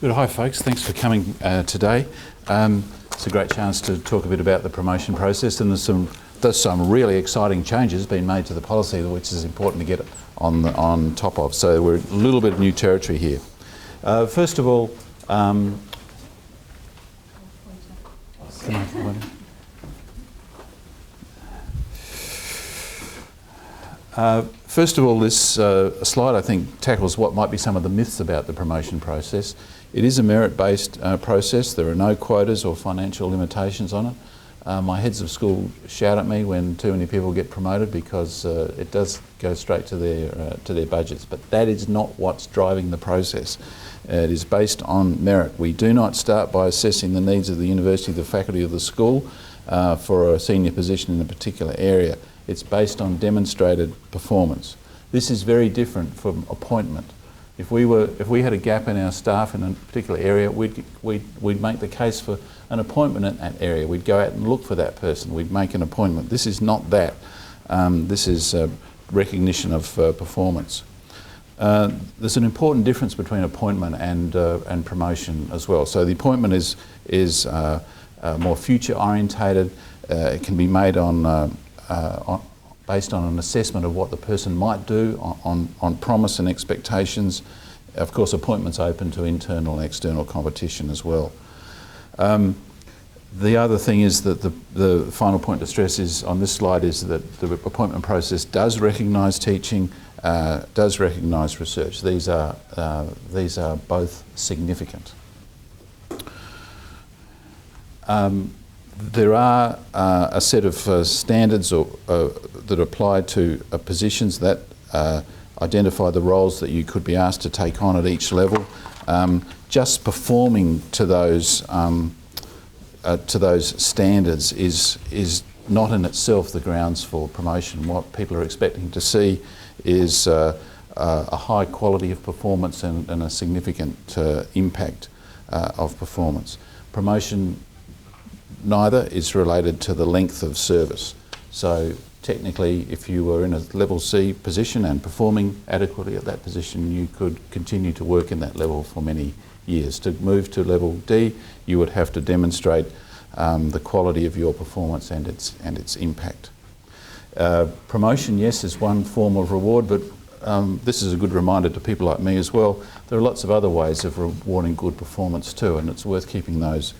Good. Hi folks, thanks for coming today. It's a great chance to talk a bit about the promotion process, and there's some really exciting changes being made to the policy which is important to get on top of. So we're a little bit of new territory here. First of all, this slide I think tackles what might be some of the myths about the promotion process. It is a merit-based process. There are no quotas or financial limitations on it. My heads of school shout at me when too many people get promoted because it does go straight to their budgets, but that is not what's driving the process. It is based on merit. We do not start by assessing the needs of the university, the faculty of the school for a senior position in a particular area. It's based on demonstrated performance. This is very different from appointment. If we had a gap in our staff in a particular area, we'd make the case for an appointment in that area. We'd go out and look for that person. We'd make an appointment. This is not that. This is recognition of performance. There's an important difference between appointment and promotion as well. So the appointment is more future orientated. It can be made based on an assessment of what the person might do on promise and expectations. Of course, appointments open to internal and external competition as well. The other thing is that the final point to stress is on this slide is that the appointment process does recognise teaching, does recognise research. These are both significant. There are a set of standards that apply to positions that identify the roles that you could be asked to take on at each level. Just performing to those standards is not in itself the grounds for promotion. What people are expecting to see is a high quality of performance and a significant impact of performance. Promotion neither is related to the length of service. So technically, if you were in a level C position and performing adequately at that position, you could continue to work in that level for many years. To move to level D, you would have to demonstrate the quality of your performance and its impact. Promotion, yes, is one form of reward, but this is a good reminder to people like me as well. There are lots of other ways of rewarding good performance too, and it's worth keeping those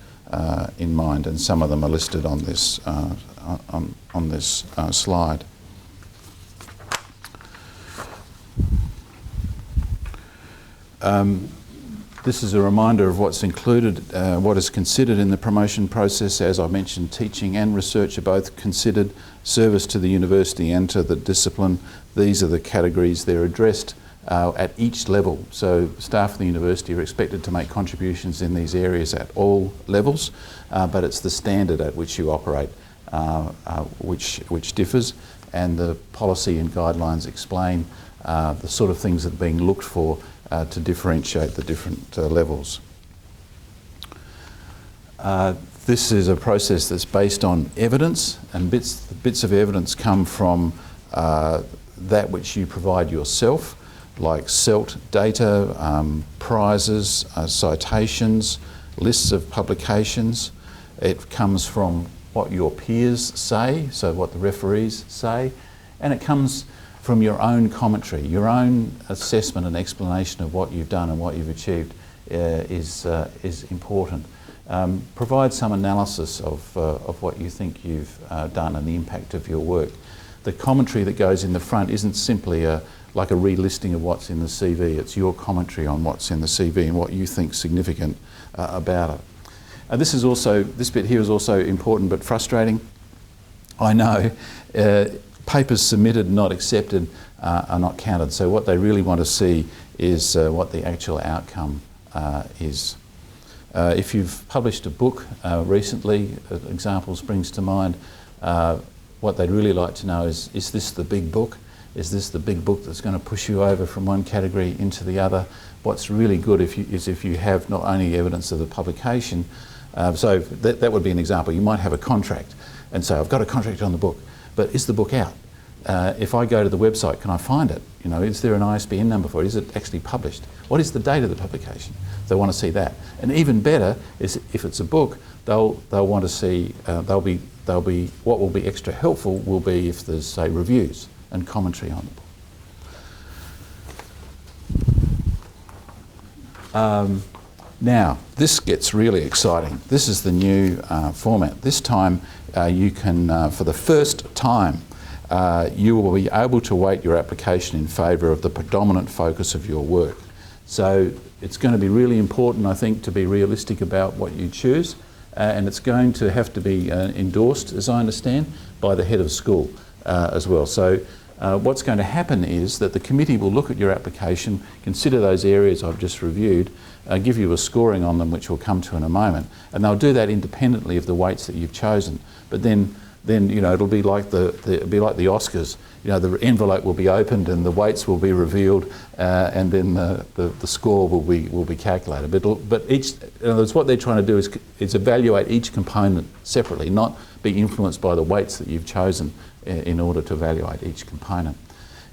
in mind, and some of them are listed on this slide. This is a reminder of what's included, what is considered in the promotion process. As I mentioned, teaching and research are both considered. Service to the university and to the discipline, these are the categories. They're addressed at each level. So staff of the university are expected to make contributions in these areas at all levels, but it's the standard at which you operate which differs, and the policy and guidelines explain the sort of things that are being looked for to differentiate the different levels. This is a process that's based on evidence, and bits of evidence come from that which you provide yourself, like CELT data, prizes, citations, lists of publications. It comes from what your peers say, so what the referees say, and it comes from your own commentary, your own assessment and explanation of what you've done and what you've achieved is important. Provide some analysis of what you think you've done and the impact of your work. The commentary that goes in the front isn't simply like a relisting of what's in the CV. It's your commentary on what's in the CV and what you think significant about it. This bit here is also important but frustrating. I know papers submitted, not accepted, are not counted. So what they really want to see is what the actual outcome is. If you've published a book recently, an example springs to mind. What they'd really like to know is this the big book? Is this the big book that's going to push you over from one category into the other? What's really good is if you have not only evidence of the publication, so that would be an example. You might have a contract and say, I've got a contract on the book, but is the book out? if I go to the website, can I find it? You know, is there an ISBN number for it? Is it actually published? What is the date of the publication? They want to see that. And even better is if it's a book, they'll want to see, what will be extra helpful will be if there's, say, reviews and commentary on the book. Now, this gets really exciting. This is the new format. This time you can, for the first time, you will be able to weight your application in favour of the predominant focus of your work. So it's going to be really important, I think, to be realistic about what you choose, and it's going to have to be endorsed, as I understand, by the head of school as well. So what's going to happen is that the committee will look at your application, consider those areas I've just reviewed, give you a scoring on them, which we'll come to in a moment, and they'll do that independently of the weights that you've chosen. But then you know, it'll be like the Oscars. You know, the envelope will be opened and the weights will be revealed, and then the score will be calculated. But in other words, what they're trying to do is evaluate each component separately, not be influenced by the weights that you've chosen in order to evaluate each component.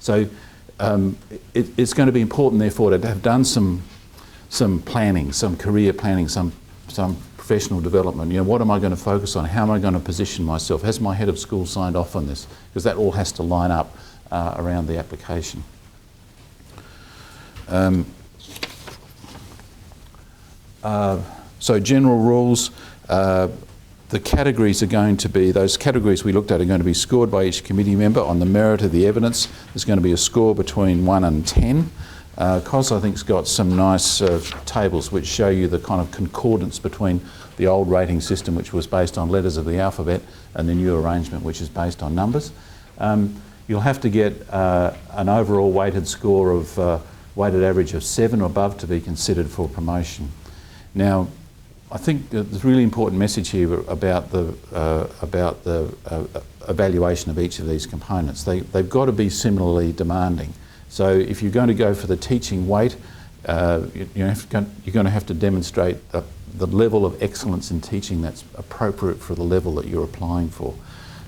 So it's going to be important, therefore, to have done some planning, some career planning, some professional development. You know, what am I going to focus on? How am I going to position myself? Has my head of school signed off on this? Because that all has to line up around the application. So general rules. The categories are going to be, those categories we looked at are going to be scored by each committee member on the merit of the evidence. There's going to be a score between 1 and 10. Kos, I think, has got some nice tables which show you the kind of concordance between the old rating system, which was based on letters of the alphabet, and the new arrangement, which is based on numbers. You'll have to get an overall weighted score of weighted average of 7 or above to be considered for promotion. Now, I think there's a really important message here about the evaluation of each of these components. They've got to be similarly demanding. So if you're going to go for the teaching weight, you're going to have to demonstrate the level of excellence in teaching that's appropriate for the level that you're applying for.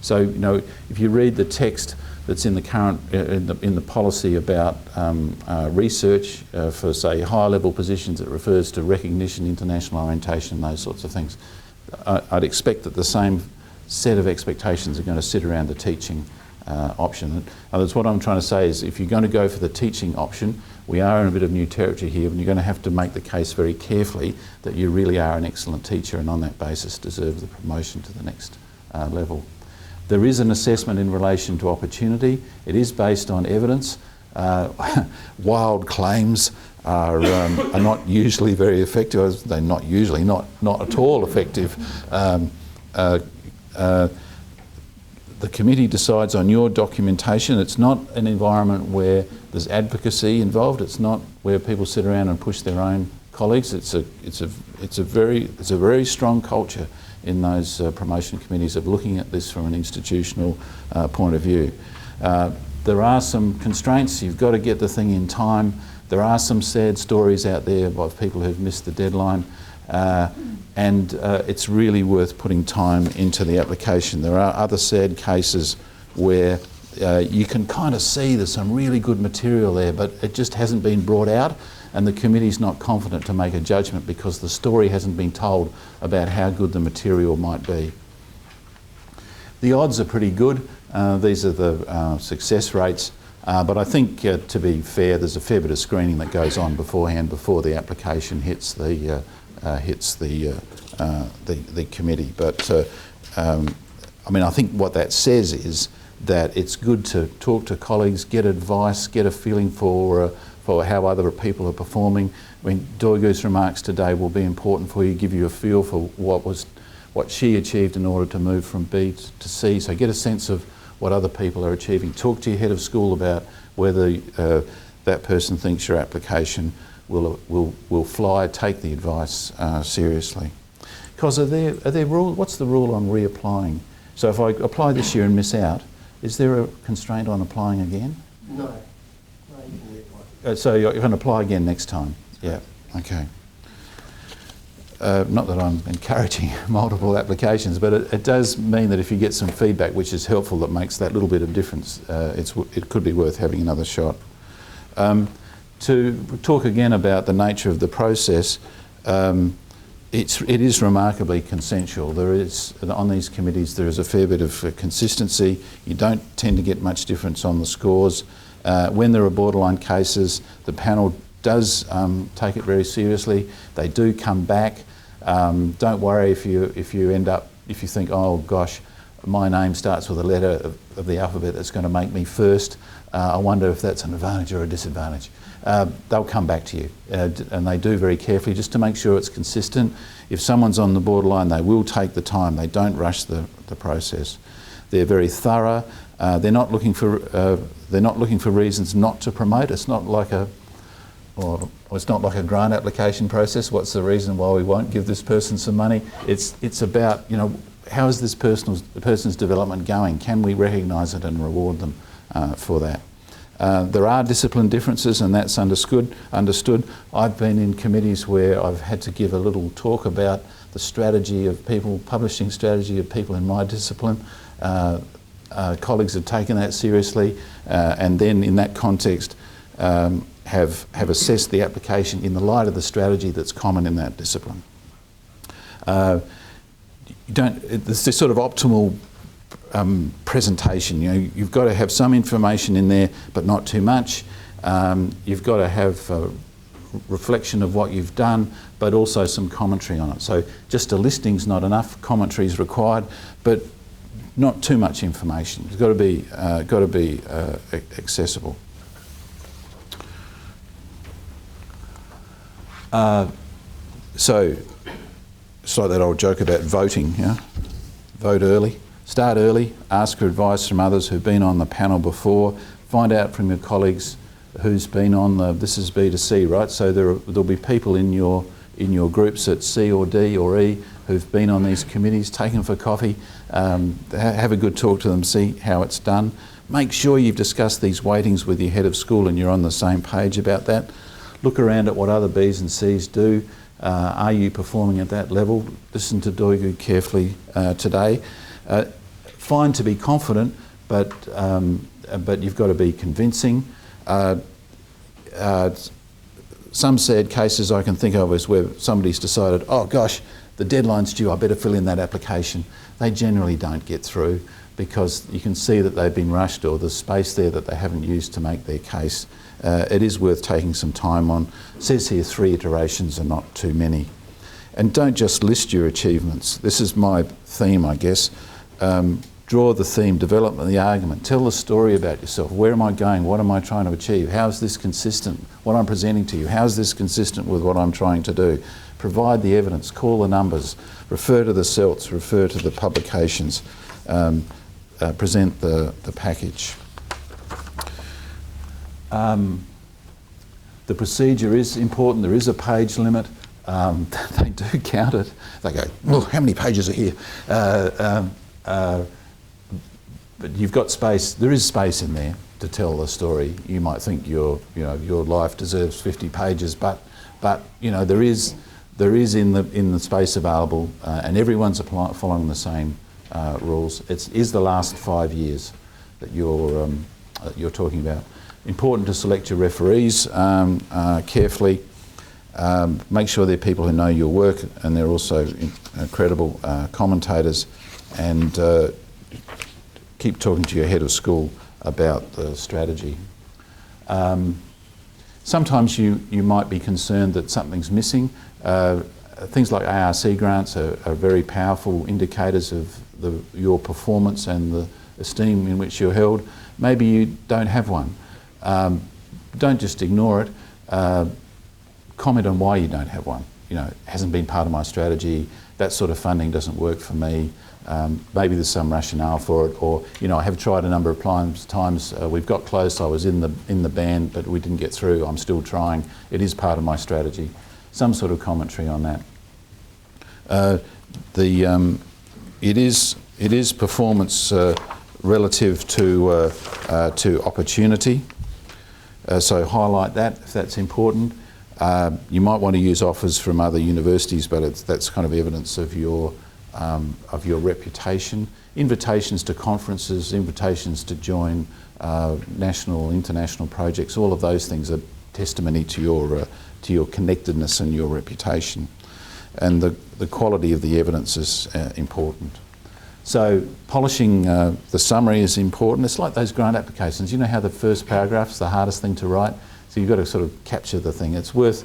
So, you know, if you read the text that's in the current in the policy about research for, say, higher level positions, it refers to recognition, international orientation, those sorts of things. I'd expect that the same set of expectations are going to sit around the teaching option. In other words, what I'm trying to say is, if you're going to go for the teaching option, we are in a bit of new territory here, and you're going to have to make the case very carefully that you really are an excellent teacher, and on that basis deserve the promotion to the next level. There is an assessment in relation to opportunity. It is based on evidence. Wild claims are not usually very effective. They're not usually, not at all effective. The committee decides on your documentation. It's not an environment where there's advocacy involved. It's not where people sit around and push their own colleagues. It's a very strong culture in those promotion committees of looking at this from an institutional point of view. There are some constraints. You've got to get the thing in time. There are some sad stories out there of people who've missed the deadline. And it's really worth putting time into the application. There are other sad cases where you can kind of see there's some really good material there, but it just hasn't been brought out, and the committee's not confident to make a judgment because the story hasn't been told about how good the material might be. The odds are pretty good. These are the success rates. But I think, to be fair, there's a fair bit of screening that goes on beforehand before the application hits the committee. But I mean, I think what that says is that it's good to talk to colleagues, get advice, get a feeling for how other people are performing. I mean, Duygu's remarks today will be important for you, give you a feel for what she achieved in order to move from B to C. So get a sense of what other people are achieving. Talk to your head of school about whether that person thinks your application will fly. Take the advice seriously. Because are there rules? What's the rule on reapplying? So if I apply this year and miss out, is there a constraint on applying again? No. No, you can reapply. So you're going to apply again next time? Yeah. Okay. not that I'm encouraging multiple applications, but it does mean that if you get some feedback which is helpful, that makes that little bit of difference, it could be worth having another shot. To talk again about the nature of the process, it is remarkably consensual. There is, on these committees, there is a fair bit of consistency. You don't tend to get much difference on the scores. When there are borderline cases, the panel does take it very seriously. They do come back. Don't worry if you think, oh gosh, my name starts with a letter of the alphabet that's going to make me first. I wonder if that's an advantage or a disadvantage. They'll come back to you, and they do very carefully just to make sure it's consistent. If someone's on the borderline, they will take the time. They don't rush the process. They're very thorough. They're not looking for reasons not to promote. It's not like it's not like a grant application process. What's the reason why we won't give this person some money? It's about, you know, how is this person's development going? Can we recognise it and reward them for that? There are discipline differences, and that's understood. I've been in committees where I've had to give a little talk about the strategy of people, publishing strategy of people in my discipline. Colleagues have taken that seriously, and then in that context have assessed the application in the light of the strategy that's common in that discipline. It's this sort of optimal presentation. You know, you've got to have some information in there, but not too much. You've got to have a reflection of what you've done, but also some commentary on it. So just a listing's not enough. Commentary is required, but not too much information. It's got to be accessible. So it's like that old joke about voting. Yeah, vote early. Start early, ask for advice from others who've been on the panel before, find out from your colleagues who's been on this is B to C, right? So there'll be people in your groups at C or D or E who've been on these committees, take them for coffee, have a good talk to them, see how it's done. Make sure you've discussed these weightings with your head of school and you're on the same page about that. Look around at what other Bs and Cs do. Are you performing at that level? Listen to Duygu carefully today. Fine to be confident, but you've got to be convincing. Some sad cases I can think of is where somebody's decided, oh gosh, the deadline's due, I better fill in that application. They generally don't get through because you can see that they've been rushed or there's space there that they haven't used to make their case. It is worth taking some time on. It says here 3 iterations are not too many. And don't just list your achievements. This is my theme, I guess. Draw the theme, develop the argument, tell the story about yourself. Where am I going? What am I trying to achieve? How is this consistent? What I'm presenting to you, how is this consistent with what I'm trying to do? Provide the evidence, call the numbers, refer to the CELTs, refer to the publications, present the package. The procedure is important. There is a page limit. They do count it. They go, well, how many pages are here? But you've got space. There is space in there to tell the story. You might think your life deserves 50 pages, but you know there is in the space available, and everyone's following the same rules. It is the last 5 years that you're talking about. Important to select your referees carefully. Make sure they're people who know your work and they're also credible commentators, and keep talking to your head of school about the strategy. Sometimes you might be concerned that something's missing. Things like ARC grants are very powerful indicators of your performance and the esteem in which you're held. Maybe you don't have one. Don't just ignore it. Comment on why you don't have one. You know, it hasn't been part of my strategy. That sort of funding doesn't work for me. Maybe there's some rationale for it, or you know, I have tried a number of times. We've got close. I was in the band, but we didn't get through. I'm still trying. It is part of my strategy. Some sort of commentary on that. It is performance relative to opportunity. So highlight that if that's important. You might want to use offers from other universities, but that's kind of evidence of your reputation. Invitations to conferences, invitations to join national, international projects, all of those things are testimony to your connectedness and your reputation. And the quality of the evidence is important. So polishing the summary is important. It's like those grant applications. You know how the first paragraph's the hardest thing to write? So you've got to sort of capture the thing. It's worth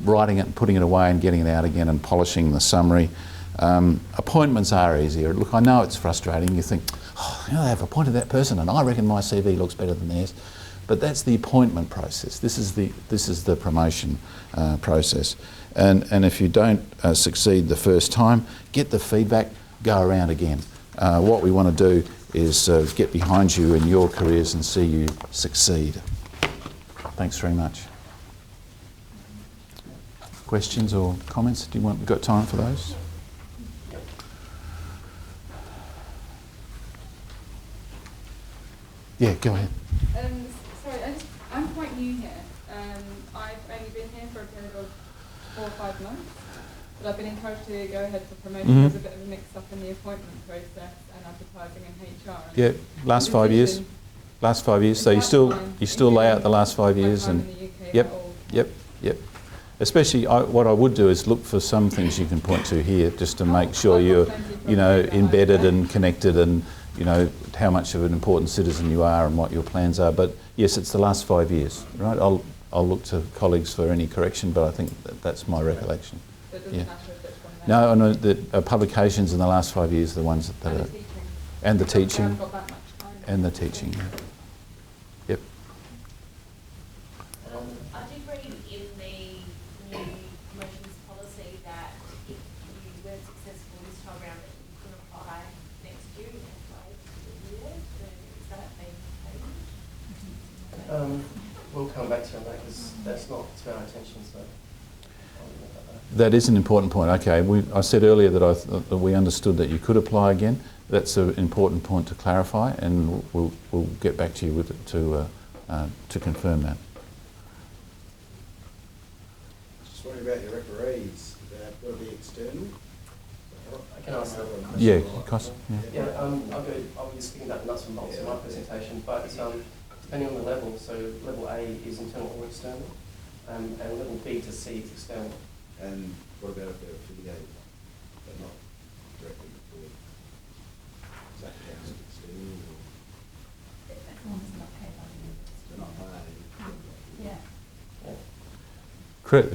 writing it and putting it away and getting it out again and polishing the summary. Appointments are easier. Look, I know it's frustrating. You think, oh, you know, they've appointed that person and I reckon my CV looks better than theirs. But that's the appointment process. This is the promotion process. And if you don't succeed the first time, get the feedback, go around again. What we want to do is get behind you in your careers and see you succeed. Thanks very much. Questions or comments? We've got time for those? Yeah, go ahead. Sorry, I'm quite new here. I've only been here for a period of 4 or 5 months, but I've been encouraged to go ahead for promotion. There's a bit of a mix-up in the appointment process and advertising and HR. Yeah, last 5 years. Last 5 years. So you still lay out the last 5 years, and yep. Especially, what I would do is look for some things you can point to here, just to make sure you're, embedded and connected, and how much of an important citizen you are and what your plans are. But yes, it's the last 5 years, right? I'll look to colleagues for any correction, but I think that's my recollection. So it doesn't matter if it's one there. No, the publications in the last 5 years are the ones that are, and the teaching, and the teaching. Yep. I did read in the new promotions policy that if you weren't successful this time around, that you could apply next year and wait for the year. So is that being paid? We'll come back to that because that's not to our attention. So That is an important point. Okay, I said earlier that we understood that you could apply again. That's an important point to clarify, and we'll get back to you with it to confirm that. Just wondering about your referees. Will it be external? I can answer that one question. Yeah, Kos. Yeah, I'll be speaking about the nuts and bolts in my presentation, but depending on the level, so level A is internal or external, and level B to C is external. And what about if they're affiliated, but not directly employed? Is that counted external or? They're not paid. Yeah.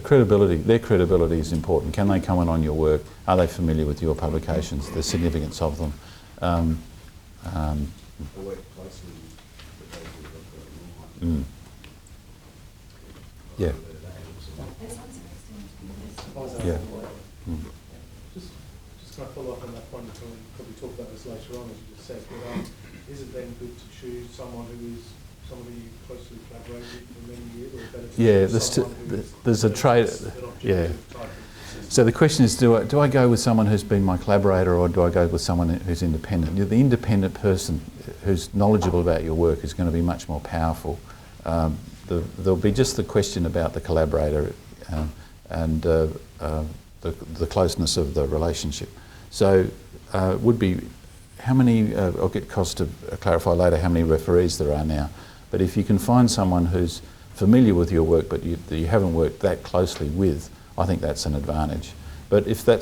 Credibility. Their credibility is important. Can they comment on your work? Are they familiar with your publications? The significance of them. I work closely with those who have got online. Yeah. Yeah. Just kind of follow up on that point, and probably talk about this later on, as you just said, but is it then good to choose someone who is somebody you closely collaborated for many years, or better to choose someone there's a trade. Yeah. So the question is, do I go with someone who's been my collaborator, or do I go with someone who's independent? The independent person who's knowledgeable about your work is going to be much more powerful. There'll be just the question about the collaborator and the closeness of the relationship. So would be how many, I'll get Kos to clarify later how many referees there are now, but if you can find someone who's familiar with your work but you haven't worked that closely with, I think that's an advantage. But if the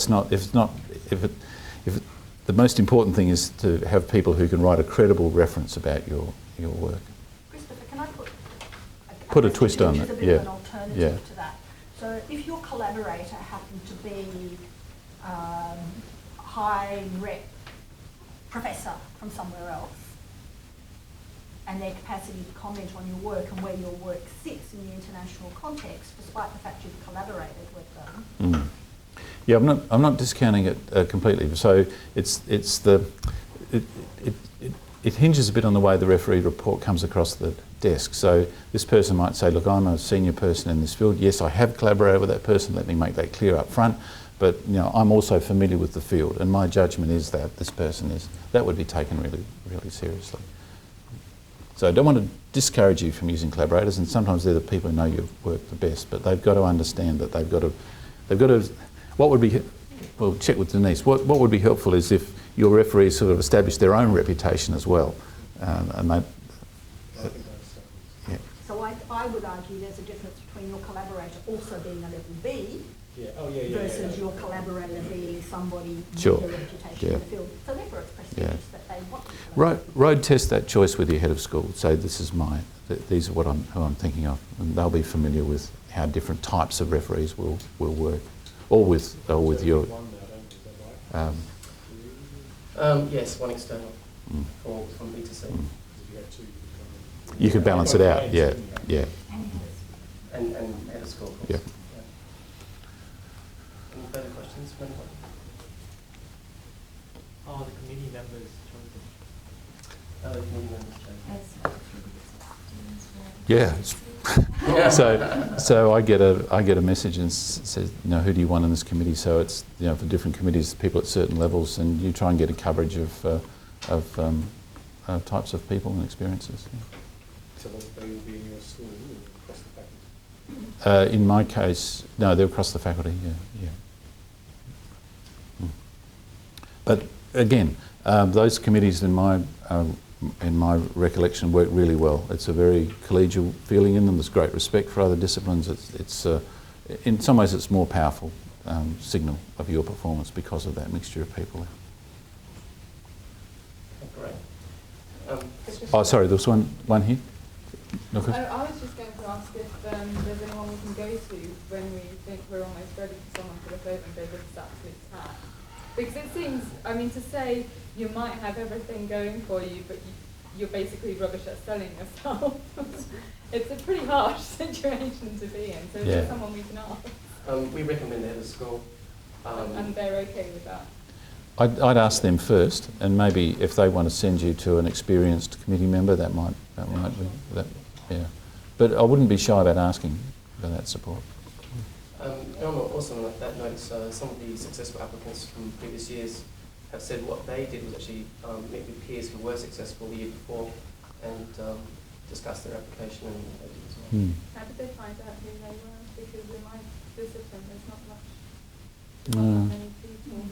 most important thing is to have people who can write a credible reference about your work. Christopher, can I put a twist on it? A bit of an alternative to that. So if your collaborator happened to be high rep professor from somewhere else, and their capacity to comment on your work and where your work sits in the international context, despite the fact you've collaborated with them. Yeah, I'm not discounting it completely. So it hinges a bit on the way the referee report comes across the desk. So this person might say, look, I'm a senior person in this field. Yes, I have collaborated with that person. Let me make that clear up front. But I'm also familiar with the field, and my judgment is that this person is. That would be taken really, really seriously. So I don't want to discourage you from using collaborators, and sometimes they're the people who know your work the best, but they've got to understand that they've got to, what would be, well, check with Denise, what would be helpful is if your referees sort of establish their own reputation as well. And they, yeah. So I would argue there's a difference between your collaborator also being a level B versus your collaborator being somebody Sure. with a reputation in the field. So therefore it's prestigious that they want to Road test that choice with your head of school. Say this is these are who I'm thinking of, and they'll be familiar with how different types of referees will work, or with your. Yes, one external from B to C. You could balance it out, yeah. And head of school, of course. Yeah. Any further questions from anybody? How are the committee members chosen? The committee members chosen. Yeah. So I get a message and says, who do you want in this committee? So it's for different committees, people at certain levels, and you try and get a coverage of types of people and experiences. Yeah. So they will be in your school or across the faculty? In my case, no, they're across the faculty. Yeah. But again, those committees in my recollection work really well. It's a very collegial feeling in them. There's great respect for other disciplines. It's in some ways it's more powerful signal of your performance because of that mixture of people. Great. Sorry, there was one here. No question? I was just going to ask if there's anyone we can go to when we think we're almost ready for someone to look over and go, this is absolute tat. Because it seems, to say you might have everything going for you, but you're basically rubbish at selling yourself. It's a pretty harsh situation to be in. So is there someone we can ask? We recommend the head of school. And they're okay with that? I'd ask them first, and maybe if they want to send you to an experienced committee member, that might be that. Yeah, but I wouldn't be shy about asking for that support. Also on that note, some of the successful applicants from previous years have said what they did was actually meet with peers who were successful the year before and discuss their application and what they did as well. How did they find out who they were? Because in my discipline, there's not much. No. Many people.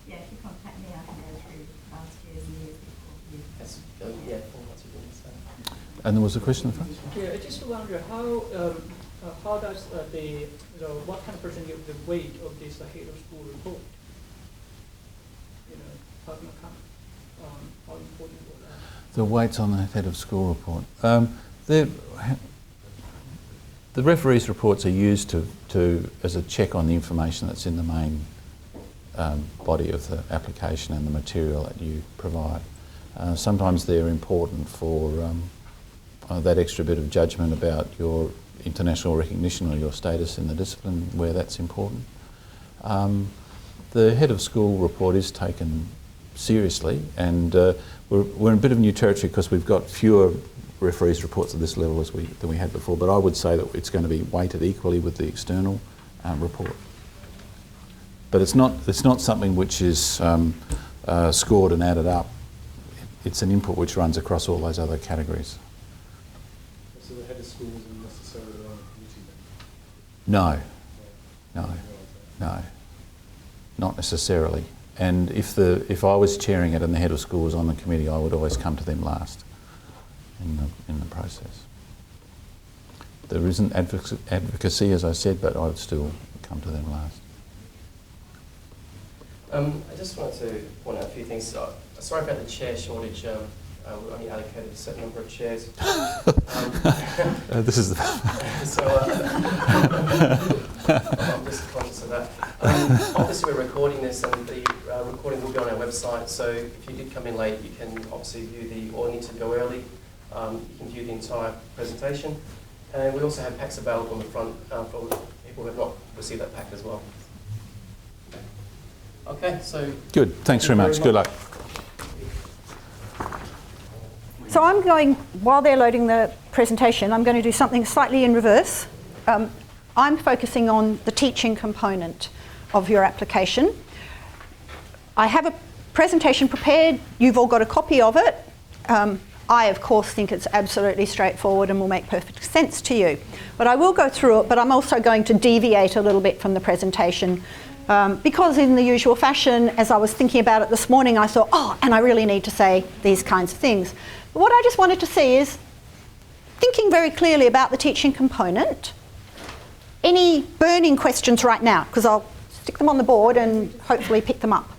Yeah, if you contact me, I can go through last year's and years before you. That's, that's what we say. And there was a question in front. Yeah, I just wonder how does what kind of percentage of the weight of this head of school report? How important was that? The weights on the head of school report. The referees' reports are used to as a check on the information that's in the main body of the application and the material that you provide. Sometimes they're important for that extra bit of judgment about your international recognition or your status in the discipline where that's important. The head of school report is taken seriously, and we're in a bit of new territory because we've got fewer referees' reports at this level than we had before, but I would say that it's going to be weighted equally with the external report. But it's not something which is scored and added up. It's an input which runs across all those other categories. So the head of school isn't necessarily on the committee then? No, not necessarily. And if I was chairing it and the head of school was on the committee, I would always come to them last in the process. There isn't advocacy, as I said, but I would still come to them last. I just wanted to point out a few things. Sorry about the chair shortage. We only allocated a certain number of chairs. This is the... I'm just conscious of that. Obviously, we're recording this, and the recording will be on our website. So if you did come in late, you can obviously view or need to go early. You can view the entire presentation. And we also have packs available on the front for people who have not received that pack as well. Okay, so... Good, thanks very much. Good luck. So I'm going, while they're loading the presentation, I'm going to do something slightly in reverse. I'm focusing on the teaching component of your application. I have presentation prepared. You've all got a copy of it. I, of course, think it's absolutely straightforward and will make perfect sense to you. But I will go through it, but I'm also going to deviate a little bit from the presentation because in the usual fashion, as I was thinking about it this morning, I thought, oh, and I really need to say these kinds of things. But what I just wanted to see is thinking very clearly about the teaching component. Any burning questions right now? Because I'll stick them on the board and hopefully pick them up.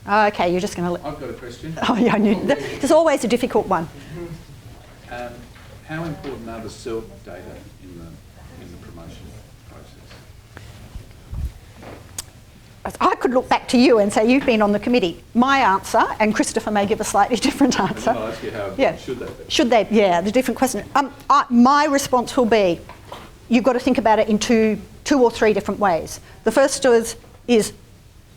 Okay, you're just going to... I've got a question. Oh, yeah, I knew. There's always a difficult one. How important are the SELT data in the promotion process? I could look back to you and say, you've been on the committee. My answer, and Christopher may give a slightly different answer. I'll ask you how should they be? Should they? Yeah, the different question. My response will be, you've got to think about it in two or three different ways. The first is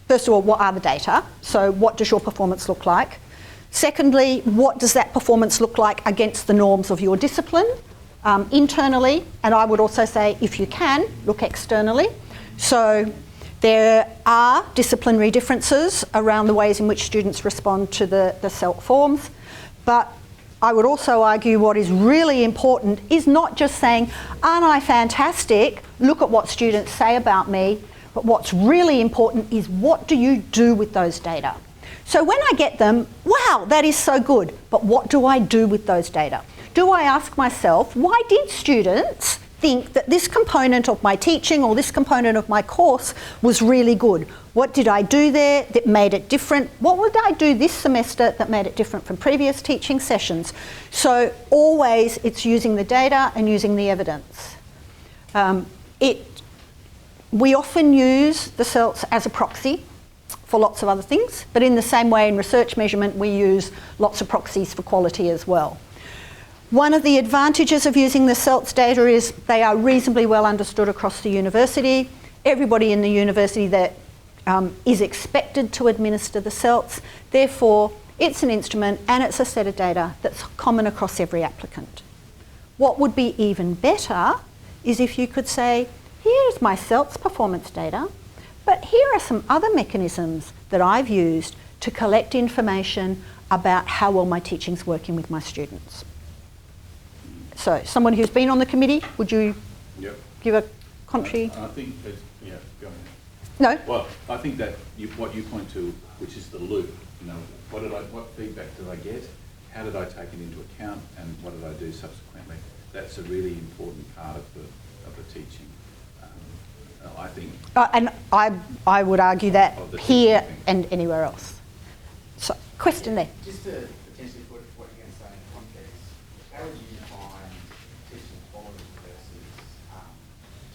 first of all, what are the data? So what does your performance look like? Secondly, what does that performance look like against the norms of your discipline internally? And I would also say, if you can, look externally. So there are disciplinary differences around the ways in which students respond to the SELT forms. But I would also argue what is really important is not just saying, aren't I fantastic? Look at what students say about me. But what's really important is what do you do with those data? So when I get them, wow, that is so good. But what do I do with those data? Do I ask myself, why did students think that this component of my teaching or this component of my course was really good? What did I do there that made it different? What would I do this semester that made it different from previous teaching sessions? So always it's using the data and using the evidence. We often use the SELTs as a proxy for lots of other things, but in the same way in research measurement we use lots of proxies for quality as well. One of the advantages of using the SELTs data is they are reasonably well understood across the university. Everybody in the university that is expected to administer the SELTs, therefore it's an instrument and it's a set of data that's common across every applicant. What would be even better is if you could say, here's my SELTs performance data, but here are some other mechanisms that I've used to collect information about how well my teaching's working with my students. So, someone who's been on the committee, would you give a country? I think, yeah, go ahead. No? Well, I think that what you point to, which is the loop, you know, what feedback did I get? How did I take it into account? And what did I do subsequently? That's a really important part of the teaching. I think. And I would argue that here and anywhere else. So, question there. Just to potentially put what you're going to say in context, how would you define teaching quality versus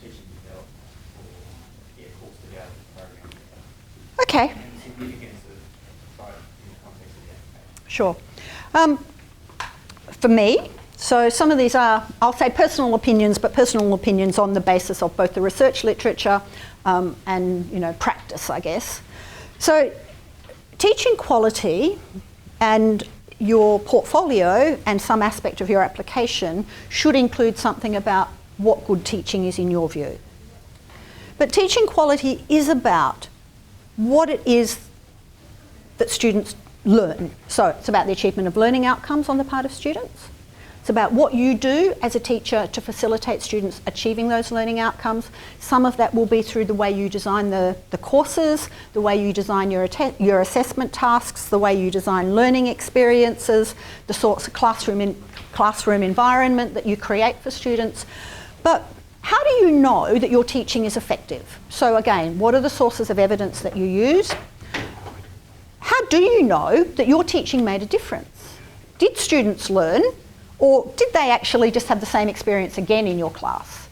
teaching development or course development program? Okay. And the significance of both in the context of the application. Sure. For me, so some of these are, I'll say personal opinions, but personal opinions on the basis of both the research literature and practice, I guess. So teaching quality and your portfolio and some aspect of your application should include something about what good teaching is in your view. But teaching quality is about what it is that students learn. So it's about the achievement of learning outcomes on the part of students. It's about what you do as a teacher to facilitate students achieving those learning outcomes. Some of that will be through the way you design the courses, the way you design your assessment tasks, the way you design learning experiences, the sorts of classroom environment that you create for students. But how do you know that your teaching is effective? So again, what are the sources of evidence that you use? How do you know that your teaching made a difference? Did students learn? Or did they actually just have the same experience again in your class?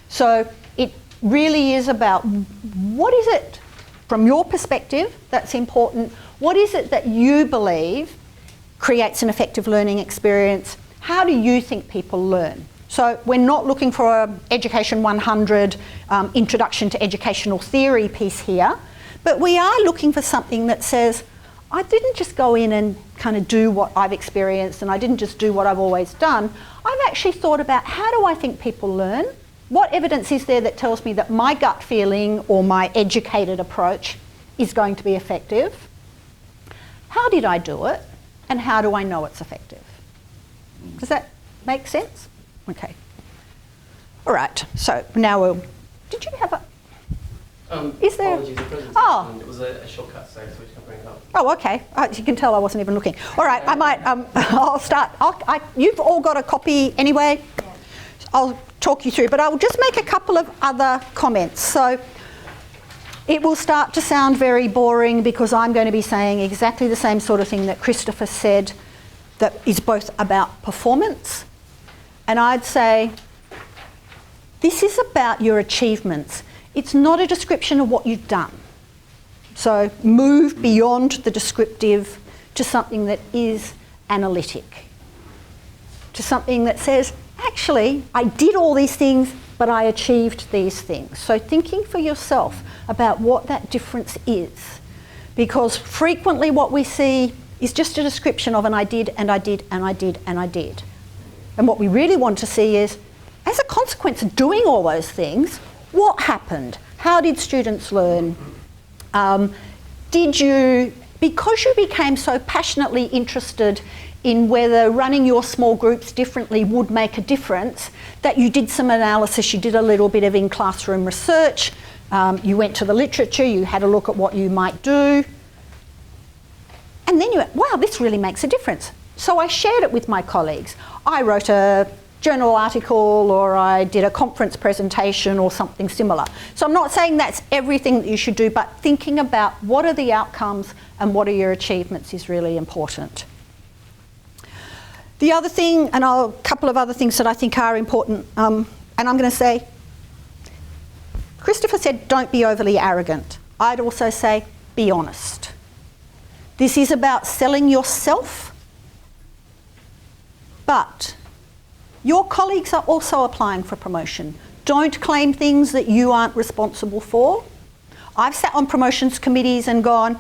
So it really is about what is it from your perspective that's important? What is it that you believe creates an effective learning experience? How do you think people learn? So we're not looking for an Education 100 introduction to educational theory piece here, but we are looking for something that says, I didn't just go in and kind of do what I've experienced and I didn't just do what I've always done. I've actually thought about how do I think people learn What evidence is there that tells me that my gut feeling or my educated approach is going to be effective? How did I do it? And how do I know it's effective? Does that make sense? Okay. All right, so now we'll... Did you have a... is there... Apologies, the presentation, Oh. it was a shortcut save, so we can bring it up. Oh, okay. You can tell I wasn't even looking. All right, I might... I'll start... you've all got a copy anyway. I'll talk you through, but I'll just make a couple of other comments. So it will start to sound very boring because I'm going to be saying exactly the same sort of thing that Christopher said, that is both about performance, and I'd say this is about your achievements. It's not a description of what you've done. So move beyond the descriptive to something that is analytic, to something that says, actually, I did all these things, but I achieved these things. So thinking for yourself about what that difference is, because frequently what we see is just a description of an I did, and I did, and I did, and I did. And what we really want to see is, as a consequence of doing all those things, what happened? How did students learn? Did you, because you became so passionately interested in whether running your small groups differently would make a difference, that you did some analysis, you did a little bit of in-classroom research, you went to the literature, you had a look at what you might do, and then you went, wow, this really makes a difference. So I shared it with my colleagues. I wrote a journal article, or I did a conference presentation or something similar. So I'm not saying that's everything that you should do, but thinking about what are the outcomes and what are your achievements is really important. The other thing, and a couple of other things that I think are important, and I'm going to say, Christopher said don't be overly arrogant. I'd also say be honest. This is about selling yourself, but your colleagues are also applying for promotion. Don't claim things that you aren't responsible for. I've sat on promotions committees and gone,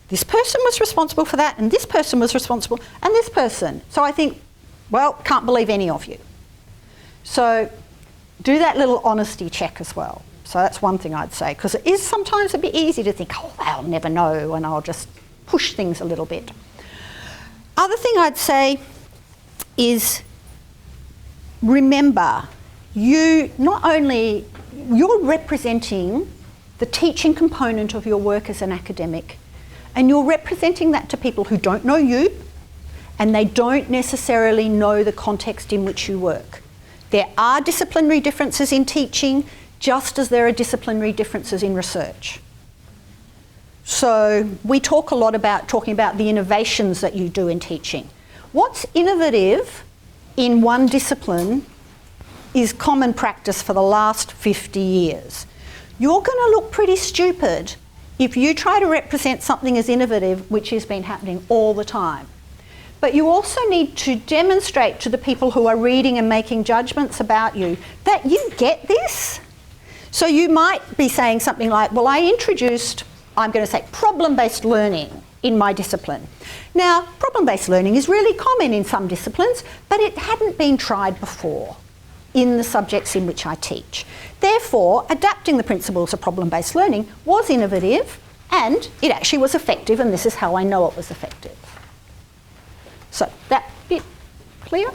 this person was responsible for that, and this person was responsible, and this person. So I think, well, can't believe any of you. So do that little honesty check as well. So that's one thing I'd say, because it is sometimes a bit easy to think, oh, they'll never know, and I'll just push things a little bit. Other thing I'd say is, remember, you're representing the teaching component of your work as an academic, and you're representing that to people who don't know you, and they don't necessarily know the context in which you work. There are disciplinary differences in teaching, just as there are disciplinary differences in research. So we talk a lot about talking about the innovations that you do in teaching. What's innovative in one discipline is common practice for the last 50 years. You're going to look pretty stupid if you try to represent something as innovative which has been happening all the time. But you also need to demonstrate to the people who are reading and making judgments about you that you get this. So you might be saying something like, well, I introduced, I'm going to say, problem-based learning in my discipline. Now, problem-based learning is really common in some disciplines, but it hadn't been tried before in the subjects in which I teach. Therefore, adapting the principles of problem-based learning was innovative, and it actually was effective, and this is how I know it was effective. So that bit clear?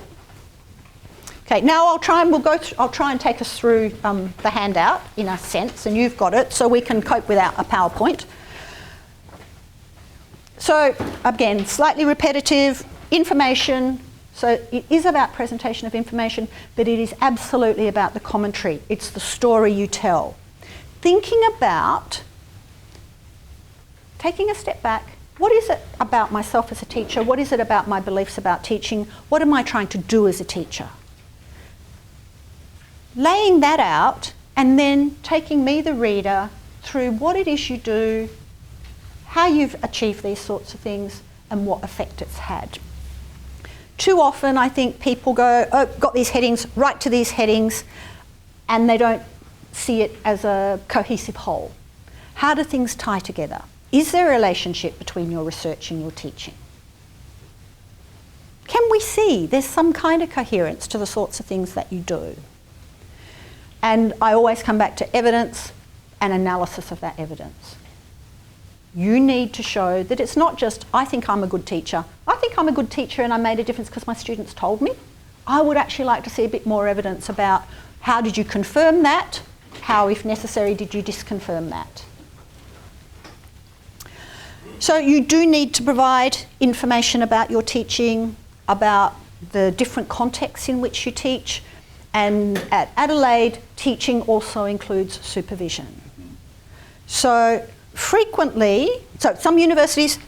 Okay, now I'll try and take us through the handout in a sense, and you've got it, so we can cope without a PowerPoint. So again, slightly repetitive, information. So it is about presentation of information, but it is absolutely about the commentary. It's the story you tell. Thinking about, taking a step back, what is it about myself as a teacher? What is it about my beliefs about teaching? What am I trying to do as a teacher? Laying that out and then taking me, the reader, through what it is you do, how you've achieved these sorts of things, and what effect it's had. Too often I think people go, oh, got these headings, right to these headings, and they don't see it as a cohesive whole. How do things tie together? Is there a relationship between your research and your teaching? Can we see there's some kind of coherence to the sorts of things that you do? And I always come back to evidence and analysis of that evidence. You need to show that it's not just, I think I'm a good teacher. I think I'm a good teacher and I made a difference because my students told me. I would actually like to see a bit more evidence about how did you confirm that? How, if necessary, did you disconfirm that? So you do need to provide information about your teaching, about the different contexts in which you teach, and at Adelaide, teaching also includes supervision. So frequently, so some universities,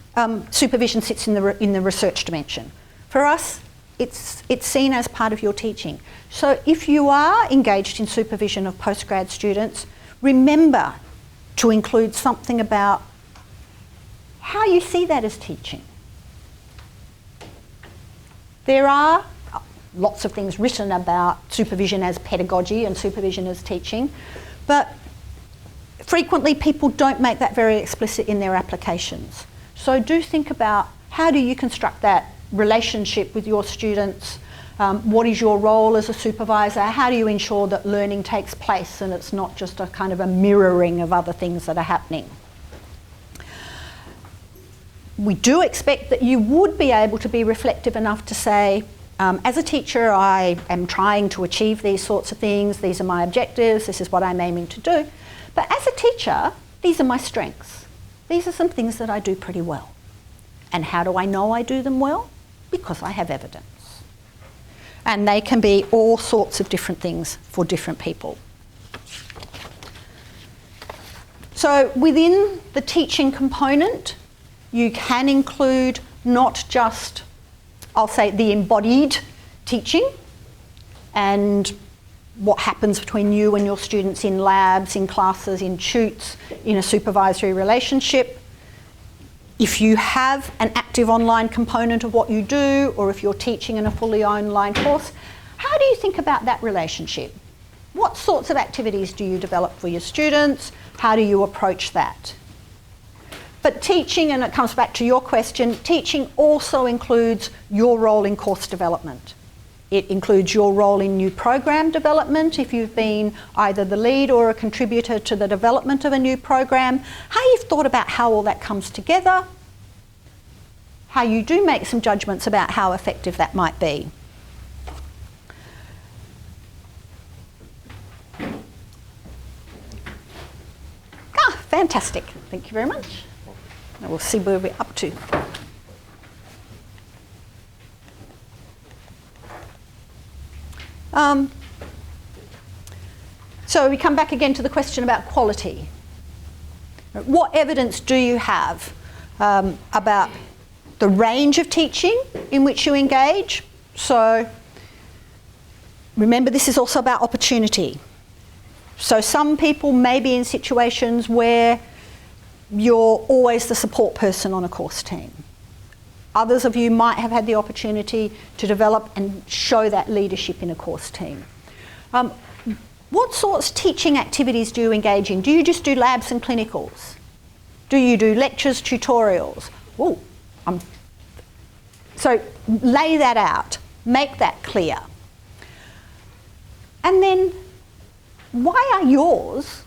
supervision sits in the research dimension. For us, it's seen as part of your teaching. So if you are engaged in supervision of postgrad students, remember to include something about how you see that as teaching. There are lots of things written about supervision as pedagogy and supervision as teaching, but frequently people don't make that very explicit in their applications. So do think about how do you construct that relationship with your students? What is your role as a supervisor? How do you ensure that learning takes place and it's not just a kind of a mirroring of other things that are happening? We do expect that you would be able to be reflective enough to say, as a teacher, I am trying to achieve these sorts of things. These are my objectives. This is what I'm aiming to do. But as a teacher, these are my strengths. These are some things that I do pretty well. And how do I know I do them well? Because I have evidence. And they can be all sorts of different things for different people. So within the teaching component, you can include not just, I'll say, the embodied teaching and what happens between you and your students in labs, in classes, in tutes, in a supervisory relationship. If you have an active online component of what you do, or if you're teaching in a fully online course, how do you think about that relationship? What sorts of activities do you develop for your students? How do you approach that? But teaching, and it comes back to your question, teaching also includes your role in course development. It includes your role in new program development, if you've been either the lead or a contributor to the development of a new program, how you've thought about how all that comes together, how you do make some judgments about how effective that might be. Fantastic. Thank you very much. And we'll see where we're up to. So we come back again to the question about quality. What evidence do you have about the range of teaching in which you engage? So remember, this is also about opportunity. So some people may be in situations where you're always the support person on a course team. Others of you might have had the opportunity to develop and show that leadership in a course team. What sorts of teaching activities do you engage in? Do you just do labs and clinicals? Do you do lectures, tutorials? Ooh, so lay that out, make that clear. And then, why are yours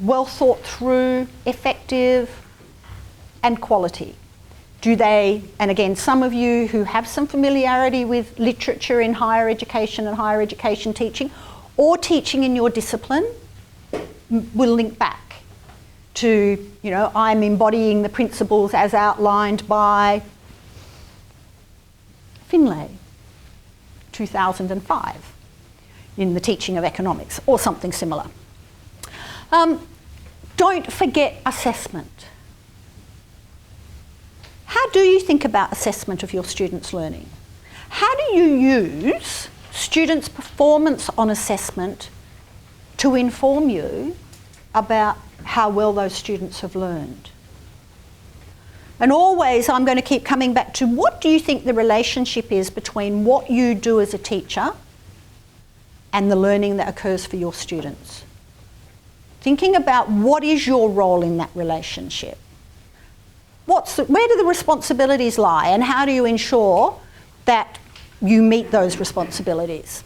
well thought through, effective, and quality? Do they, and again, some of you who have some familiarity with literature in higher education and higher education teaching, or teaching in your discipline, will link back to, you know, I'm embodying the principles as outlined by Findlay, 2005, in the teaching of economics, or something similar. Don't forget assessment. How do you think about assessment of your students' learning? How do you use students' performance on assessment to inform you about how well those students have learned? And always I'm going to keep coming back to, what do you think the relationship is between what you do as a teacher and the learning that occurs for your students? Thinking about what is your role in that relationship. Where do the responsibilities lie, and how do you ensure that you meet those responsibilities?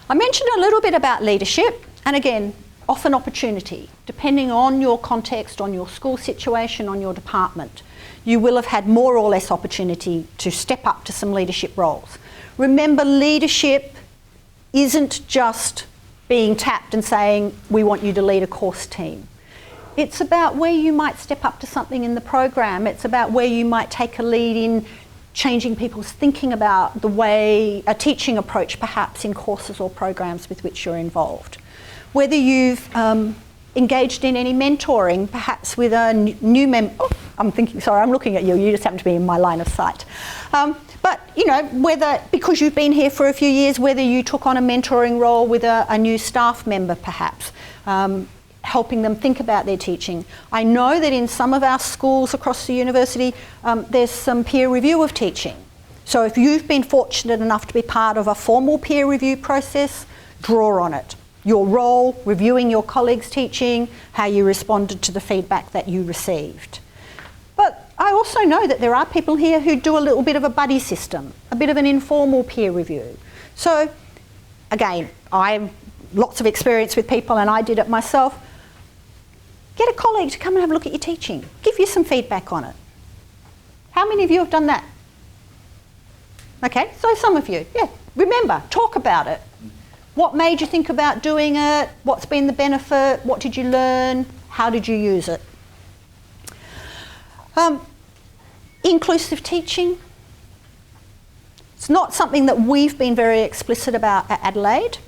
I mentioned a little bit about leadership, and again, often opportunity, depending on your context, on your school situation, on your department. You will have had more or less opportunity to step up to some leadership roles. Remember, leadership isn't just being tapped and saying, we want you to lead a course team. It's about where you might step up to something in the program. It's about where you might take a lead in changing people's thinking about the way, a teaching approach perhaps in courses or programs with which you're involved. Whether you've engaged in any mentoring, perhaps with a new member. Oh, I'm looking at you, you just happen to be in my line of sight. But, you know, whether, because you've been here for a few years, whether you took on a mentoring role with a new staff member perhaps, helping them think about their teaching. I know that in some of our schools across the university, there's some peer review of teaching. So if you've been fortunate enough to be part of a formal peer review process, draw on it. Your role, reviewing your colleagues' teaching, how you responded to the feedback that you received. But I also know that there are people here who do a little bit of a buddy system, a bit of an informal peer review. So again, I have lots of experience with people and I did it myself. Get a colleague to come and have a look at your teaching. Give you some feedback on it. How many of you have done that? Okay, so some of you, yeah. Remember, talk about it. What made you think about doing it? What's been the benefit? What did you learn? How did you use it? Inclusive teaching. It's not something that we've been very explicit about at Adelaide,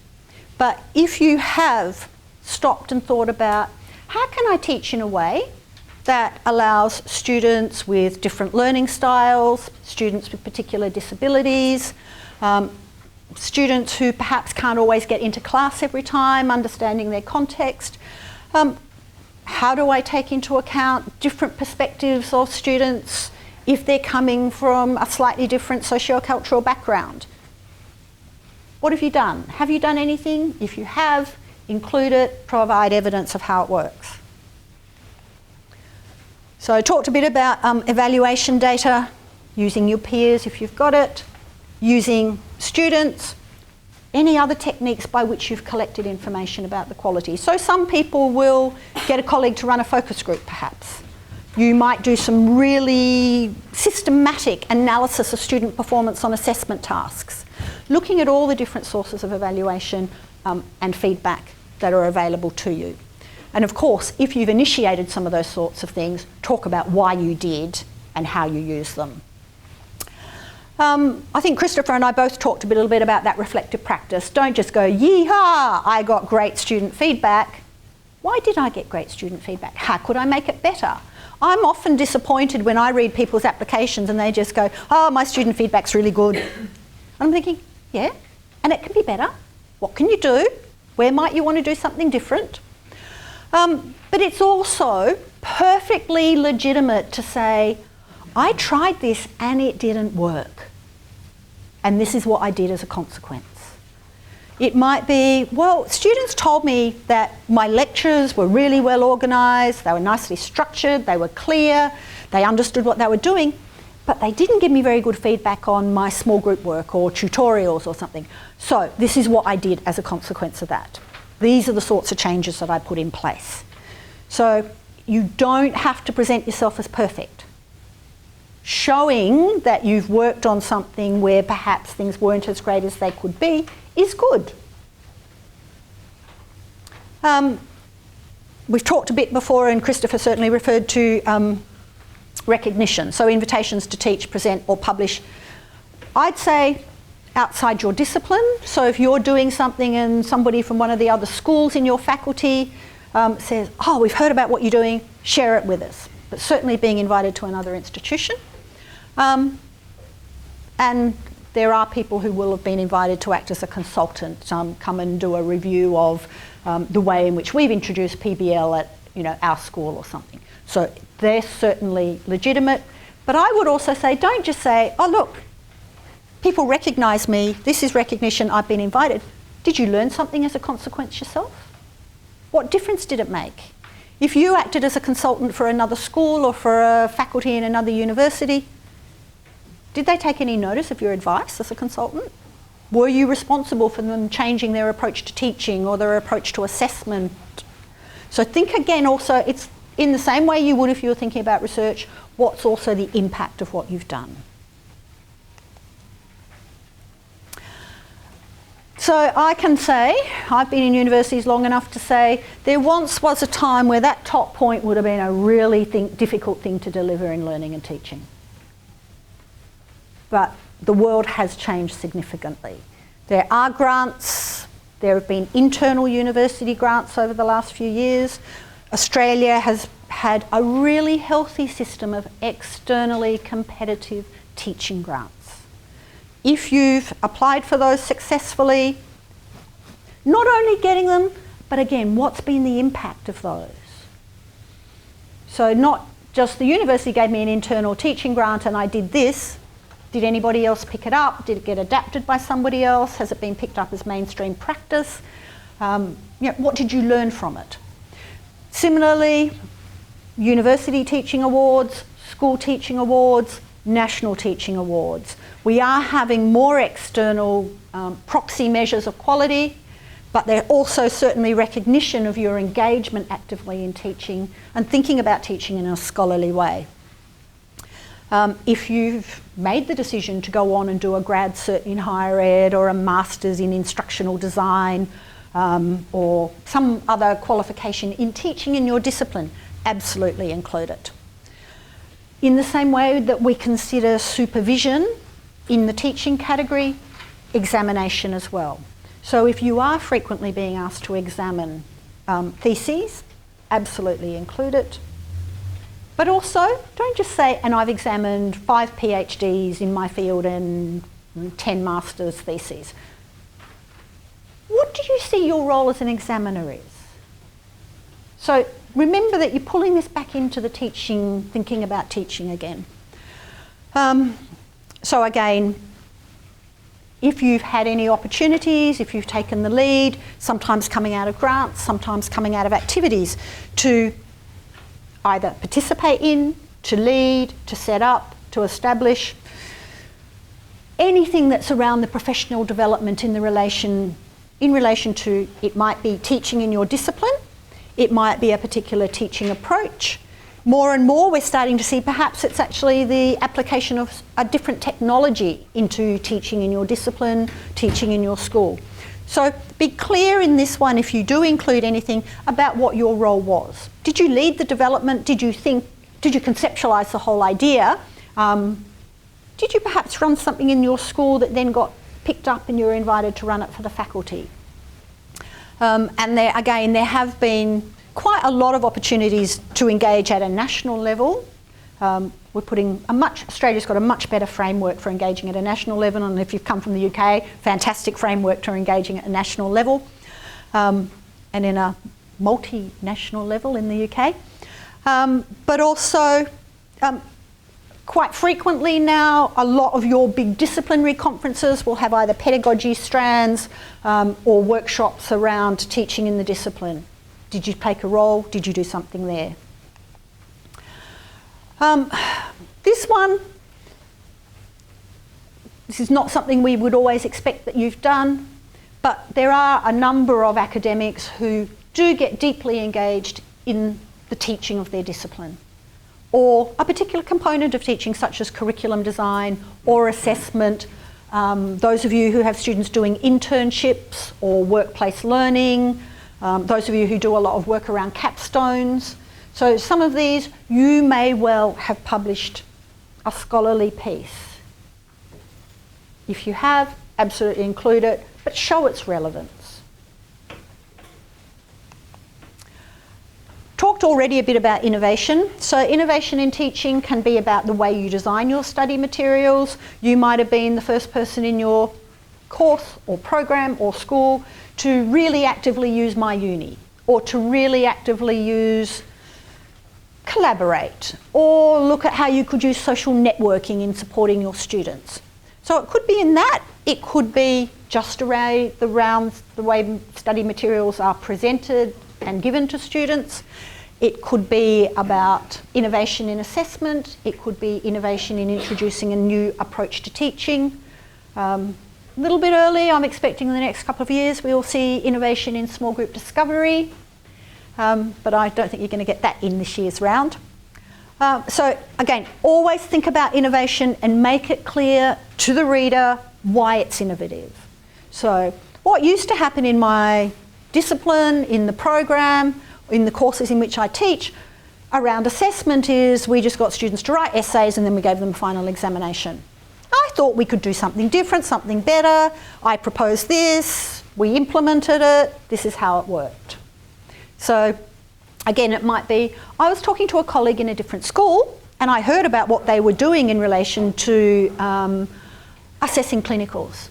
but if you have stopped and thought about how can I teach in a way that allows students with different learning styles, students with particular disabilities, students who perhaps can't always get into class every time, understanding their context. How do I take into account different perspectives of students if they're coming from a slightly different socio-cultural background? What have you done? Have you done anything? If you have, include it, provide evidence of how it works. So I talked a bit about evaluation data, using your peers if you've got it, using students, any other techniques by which you've collected information about the quality. So some people will get a colleague to run a focus group perhaps. You might do some really systematic analysis of student performance on assessment tasks, looking at all the different sources of evaluation and feedback that are available to you. And of course, if you've initiated some of those sorts of things, talk about why you did and how you use them. I think Christopher and I both talked a little bit about that reflective practice. Don't just go, yee-haw, I got great student feedback. Why did I get great student feedback? How could I make it better? I'm often disappointed when I read people's applications and they just go, oh, my student feedback's really good. And I'm thinking, yeah, and it can be better. What can you do? Where might you want to do something different? But it's also perfectly legitimate to say, I tried this and it didn't work. And this is what I did as a consequence. It might be, well, students told me that my lectures were really well organised, they were nicely structured, they were clear, they understood what they were doing, but they didn't give me very good feedback on my small group work or tutorials or something. So this is what I did as a consequence of that. These are the sorts of changes that I put in place. So you don't have to present yourself as perfect. Showing that you've worked on something where perhaps things weren't as great as they could be is good. We've talked a bit before, and Christopher certainly referred to recognition. So invitations to teach, present or publish. I'd say outside your discipline. So if you're doing something and somebody from one of the other schools in your faculty says, oh, we've heard about what you're doing, share it with us. But certainly being invited to another institution. And there are people who will have been invited to act as a consultant, come and do a review of the way in which we've introduced PBL at our school or something. So they're certainly legitimate. But I would also say, don't just say, oh look, people recognise me, this is recognition, I've been invited. Did you learn something as a consequence yourself? What difference did it make? If you acted as a consultant for another school or for a faculty in another university, did they take any notice of your advice as a consultant? Were you responsible for them changing their approach to teaching or their approach to assessment? So think again also, it's in the same way you would if you were thinking about research, what's also the impact of what you've done? So I can say, I've been in universities long enough to say, there once was a time where that top point would have been a really difficult thing to deliver in learning and teaching. But the world has changed significantly. There are grants, there have been internal university grants over the last few years. Australia has had a really healthy system of externally competitive teaching grants. If you've applied for those successfully, not only getting them, but again, what's been the impact of those? So not just the university gave me an internal teaching grant and I did this. Did anybody else pick it up? Did it get adapted by somebody else? Has it been picked up as mainstream practice? What did you learn from it? Similarly, university teaching awards, school teaching awards, national teaching awards. We are having more external proxy measures of quality, but they're also certainly recognition of your engagement actively in teaching and thinking about teaching in a scholarly way. If you've made the decision to go on and do a grad cert in higher ed or a master's in instructional design or some other qualification in teaching in your discipline, absolutely include it. In the same way that we consider supervision in the teaching category, examination as well. So if you are frequently being asked to examine theses, absolutely include it. But also, don't just say, and I've examined 5 PhDs in my field and 10 master's theses. What do you see your role as an examiner is? So remember that you're pulling this back into the teaching, thinking about teaching again. So again, if you've had any opportunities, if you've taken the lead, sometimes coming out of grants, sometimes coming out of activities, to either participate in, to lead, to set up, to establish, anything that's around the professional development in relation to, it might be teaching in your discipline, it might be a particular teaching approach. More and more we're starting to see perhaps it's actually the application of a different technology into teaching in your discipline, teaching in your school. So be clear in this one, if you do include anything, about what your role was. Did you lead the development? Did you conceptualise the whole idea? Did you perhaps run something in your school that then got picked up and you were invited to run it for the faculty? And there have been quite a lot of opportunities to engage at a national level. Australia's got a much better framework for engaging at a national level, and if you've come from the UK, fantastic framework to engaging at a national level, and in a multinational level in the UK. But also, quite frequently now, a lot of your big disciplinary conferences will have either pedagogy strands or workshops around teaching in the discipline. Did you take a role? Did you do something there? This is not something we would always expect that you've done, but there are a number of academics who do get deeply engaged in the teaching of their discipline, or a particular component of teaching such as curriculum design or assessment. Those of you who have students doing internships or workplace learning, those of you who do a lot of work around capstones. So some of these, you may well have published a scholarly piece. If you have, absolutely include it, but show its relevance. Talked already a bit about innovation. So innovation in teaching can be about the way you design your study materials. You might have been the first person in your course or program or school to really actively use My Uni, or to really actively use Collaborate, or look at how you could use social networking in supporting your students. So it could be in that, it could be just around the way study materials are presented and given to students. It could be about innovation in assessment, it could be innovation in introducing a new approach to teaching. a little bit early. I'm expecting in the next couple of years we will see innovation in small group discovery, but I don't think you're going to get that in this year's round. So again, always think about innovation and make it clear to the reader why it's innovative. So what used to happen in my discipline, in the program, in the courses in which I teach, around assessment is we just got students to write essays and then we gave them a final examination. I thought we could do something different, something better. I proposed this, we implemented it, this is how it worked. So again, it might be, I was talking to a colleague in a different school and I heard about what they were doing in relation to assessing clinicals.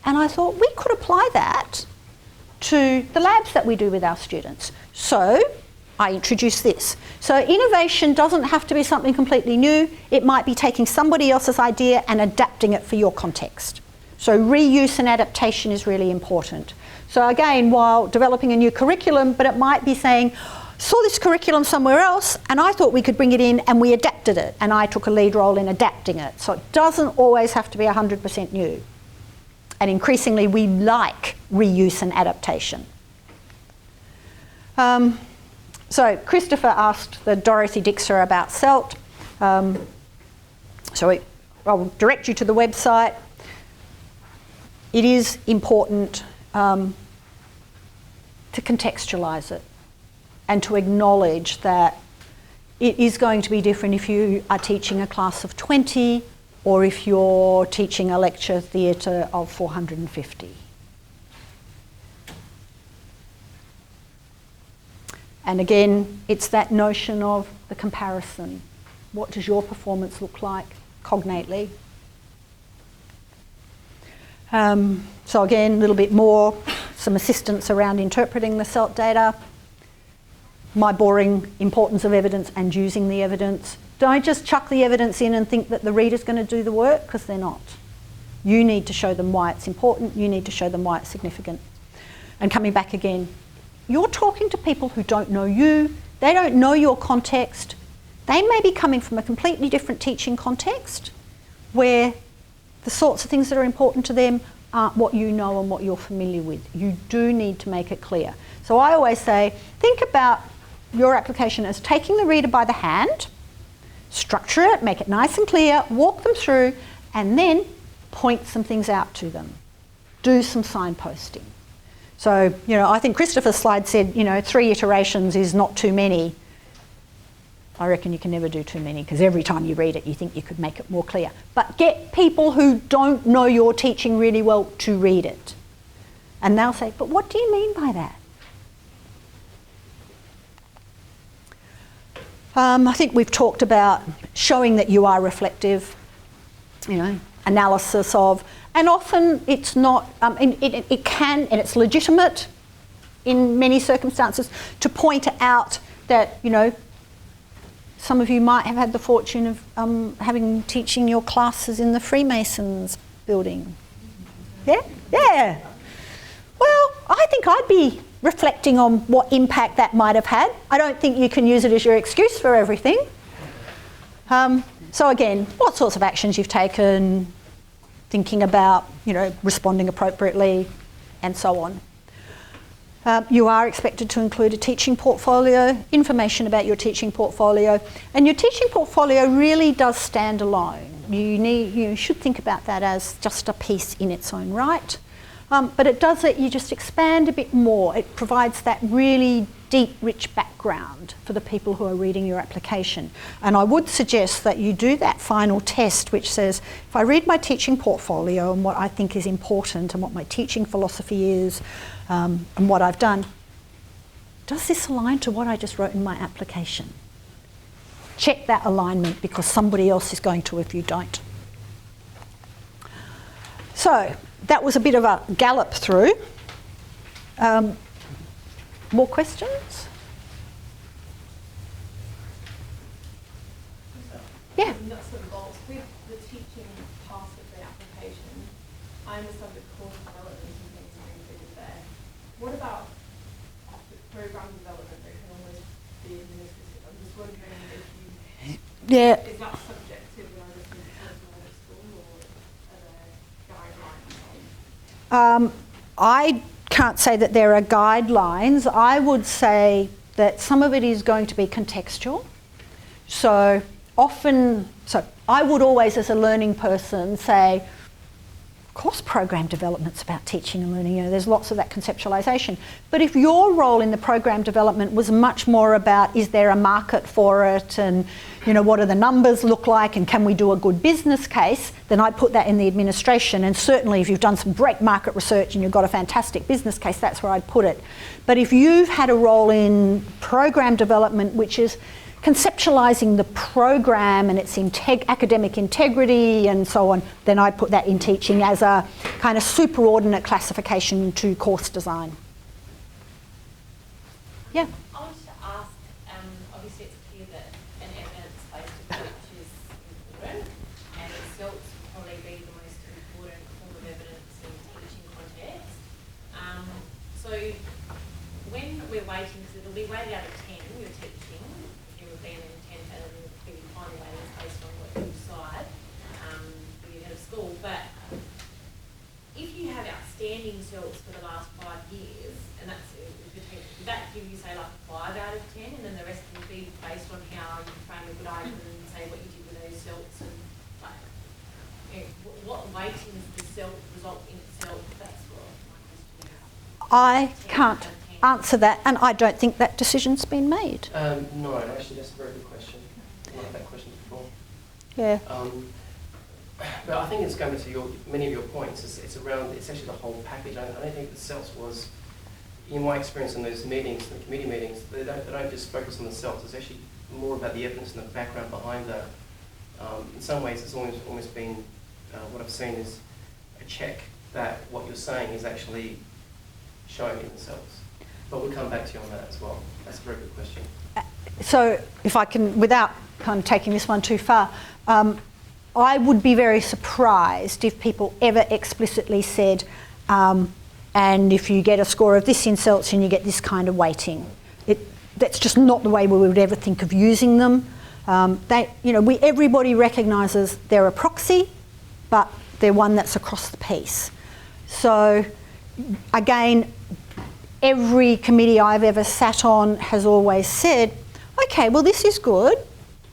And I thought we could apply that to the labs that we do with our students. So I introduced this. So innovation doesn't have to be something completely new. It might be taking somebody else's idea and adapting it for your context. So reuse and adaptation is really important. So again, while developing a new curriculum, but it might be saying, saw this curriculum somewhere else and I thought we could bring it in and we adapted it and I took a lead role in adapting it. So it doesn't always have to be 100% new. And increasingly we like reuse and adaptation. So Christopher asked the Dorothy Dixer about CELT. So I'll direct you to the website. It is important to contextualise it and to acknowledge that it is going to be different if you are teaching a class of 20 or if you're teaching a lecture theatre of 450. And again, it's that notion of the comparison. What does your performance look like cognately? So again, a little bit more, some assistance around interpreting the CELT data. My boring importance of evidence and using the evidence. Don't just chuck the evidence in and think that the reader's going to do the work, because they're not. You need to show them why it's important. You need to show them why it's significant. And coming back again, you're talking to people who don't know you. They don't know your context. They may be coming from a completely different teaching context where the sorts of things that are important to them aren't what you know and what you're familiar with. You do need to make it clear. So I always say, think about your application as taking the reader by the hand, structure it, make it nice and clear, walk them through, and then point some things out to them. Do some signposting. So, you know, I think Christopher's slide said, you know, 3 iterations is not too many. I reckon you can never do too many, because every time you read it, you think you could make it more clear. But get people who don't know your teaching really well to read it. And they'll say, but what do you mean by that? I think we've talked about showing that you are reflective, you know, analysis of, and often it's not, it can, and it's legitimate in many circumstances, to point out that, you know, some of you might have had the fortune of teaching your classes in the Freemasons building. Yeah? Yeah. Well, I think I'd be reflecting on what impact that might have had. I don't think you can use it as your excuse for everything. So again, what sorts of actions you've taken, thinking about, you know, responding appropriately, and so on. You are expected to include a teaching portfolio, information about your teaching portfolio, and your teaching portfolio really does stand alone. You should think about that as just a piece in its own right. But it does let you just expand a bit more. It provides that really deep, rich background for the people who are reading your application. And I would suggest that you do that final test which says, if I read my teaching portfolio and what I think is important and what my teaching philosophy is and what I've done, does this align to what I just wrote in my application? Check that alignment, because somebody else is going to if you don't. So that was a bit of a gallop through. More questions? Yeah. Nuts and bolts with the teaching part of the application. I understand the course development and things are included there. What about the program development that can almost be administrative? I'm just wondering if you, is that subjective when I listen to personal at school, or are there guidelines on I can't say that there are guidelines. I would say that some of it is going to be contextual. So I would always, as a learning person, say, of course program development's about teaching and learning, there's lots of that conceptualisation. But if your role in the program development was much more about, is there a market for it, and what do the numbers look like, and can we do a good business case, then I'd put that in the administration. And certainly if you've done some great market research and you've got a fantastic business case, that's where I'd put it. But if you've had a role in program development, which is conceptualising the program and its academic integrity and so on, then I'd put that in teaching as a kind of superordinate classification to course design. Yeah. I wanted to ask, obviously it's clear that an evidence-based approach is important, and results will probably be the most important form of evidence in teaching context. So when we're weighting, because it'll be weighted out of 10, you're teaching, it will be an 10 and it will be finally weighted based on what you decide for your head of school. But if you have outstanding results for the last 5 years, and that's would that give you, say, like a 5 out of 10, and then the rest will be based on how you frame a good argument and say what you did with those results, and what weighting is the result in itself? That's what my question is. I can't answer that, and I don't think that decision's been made. No, actually that's a very good question. I've not had that question before. Yeah. But I think it's going to many of your points. It's actually the whole package. I don't think the CELTS was, in my experience in those meetings, the committee meetings, they don't just focus on the CELTS. It's actually more about the evidence and the background behind that. In some ways, it's almost been, what I've seen is a check that what you're saying is actually shown in the CELTS. But we'll come back to you on that as well. That's a very good question. So if I can, without kind of taking this one too far, I would be very surprised if people ever explicitly said, and if you get a score of this in CELTS and you get this kind of weighting. That's just not the way we would ever think of using them. Everybody recognises they're a proxy, but they're one that's across the piece. So again, every committee I've ever sat on has always said, okay, well this is good,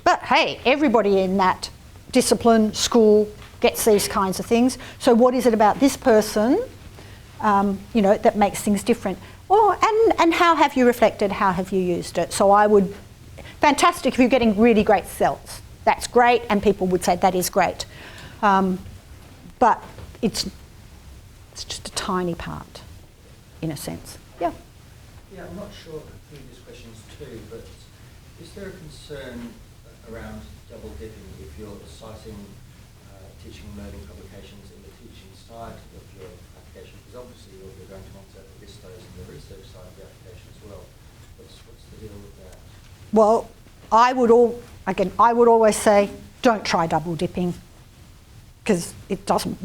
but hey, everybody in that discipline, school, gets these kinds of things. So what is it about this person, that makes things different? Well, and how have you reflected, how have you used it? So fantastic if you're getting really great CELTS. That's great, and people would say that is great. But it's just a tiny part, in a sense. Yeah. Yeah, I'm not sure of the previous questions too, but is there a concern around double dipping if you're citing teaching and learning publications in the teaching side of your application? Because obviously you're going to want to list those in the research side of the application as well. What's the deal with that? Well, I would always say, don't try double dipping, because it doesn't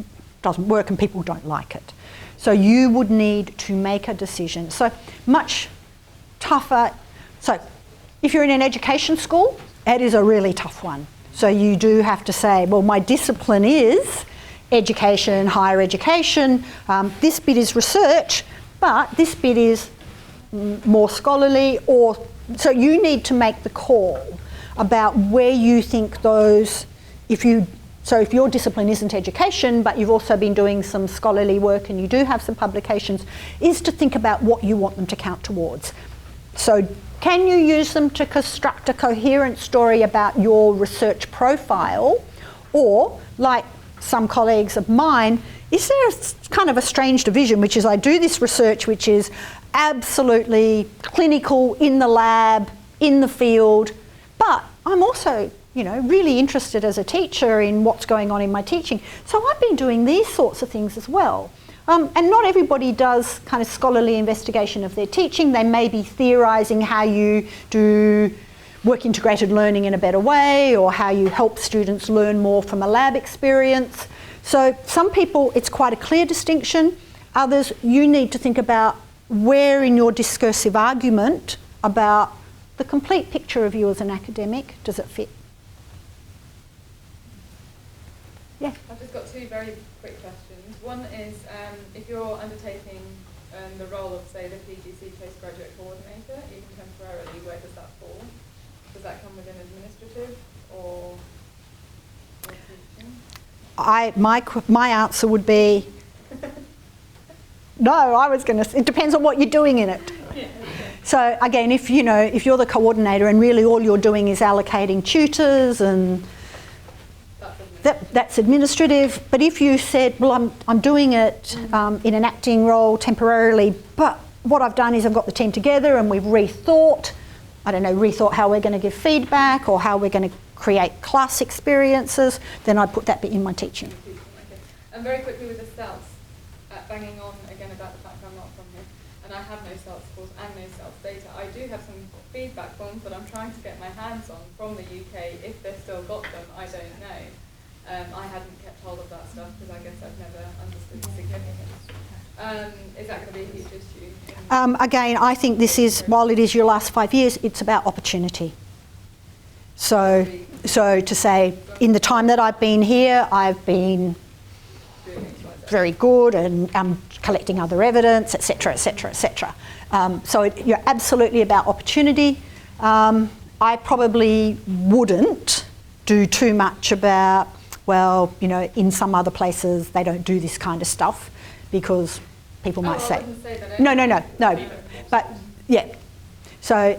work and people don't like it. So you would need to make a decision. So much tougher. So if you're in an education school, it is a really tough one. So you do have to say, well, my discipline is education, higher education. This bit is research, but this bit is more scholarly. So you need to make the call about where you think those, if your discipline isn't education, but you've also been doing some scholarly work and you do have some publications, is to think about what you want them to count towards. So can you use them to construct a coherent story about your research profile? Or, like some colleagues of mine, is there kind of a strange division, which is I do this research which is absolutely clinical, in the lab, in the field, but I'm also really interested as a teacher in what's going on in my teaching. So I've been doing these sorts of things as well. And not everybody does kind of scholarly investigation of their teaching. They may be theorising how you do work integrated learning in a better way, or how you help students learn more from a lab experience. So some people, it's quite a clear distinction. Others, you need to think about where in your discursive argument about the complete picture of you as an academic does it fit. Yeah. I've just got two very quick questions. One is if you're undertaking the role of, say, the PGC postgraduate coordinator, even temporarily, where does that fall? Does that come within administrative or teaching? My answer would be no. I was going to. It depends on what you're doing in it. Yeah, okay. So again, if you're the coordinator and really all you're doing is allocating tutors and that's administrative. But if you said, well, I'm doing it in an acting role temporarily, but what I've done is I've got the team together and we've rethought how we're going to give feedback or how we're going to create class experiences, then I'd put that bit in my teaching. Okay. And very quickly with the sales, banging on again about the fact I'm not from here, and I have no sales scores and no sales data. I do have some feedback forms that I'm trying to get my hands on from the UK. If they've still got them, I don't know. I hadn't kept hold of that stuff because I guess I've never understood the significance. Is that going to be a huge issue? Again, I think this is, while it is your last 5 years, it's about opportunity. So to say, in the time that I've been here, I've been very good and I'm collecting other evidence, etc., etc., etc. So you're absolutely about opportunity. I probably wouldn't do too much about, well, in some other places they don't do this kind of stuff because people might say no. But yeah, so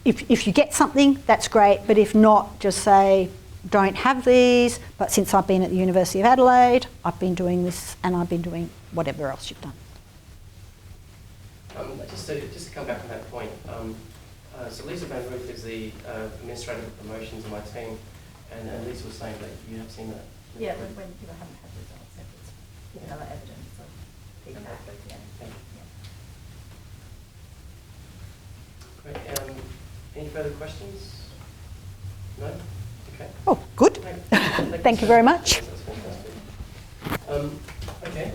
if you get something, that's great, but if not, just say, don't have these, but since I've been at the University of Adelaide, I've been doing this and I've been doing whatever else you've done. Just to come back on that point, so Lisa Van Roof is the administrator of promotions in my team, and Lisa was saying that you have seen that. Yeah, when people haven't had results, it's other evidence of feedback. Great. Any further questions? No? Okay. Oh, good. Thank you very much. Okay.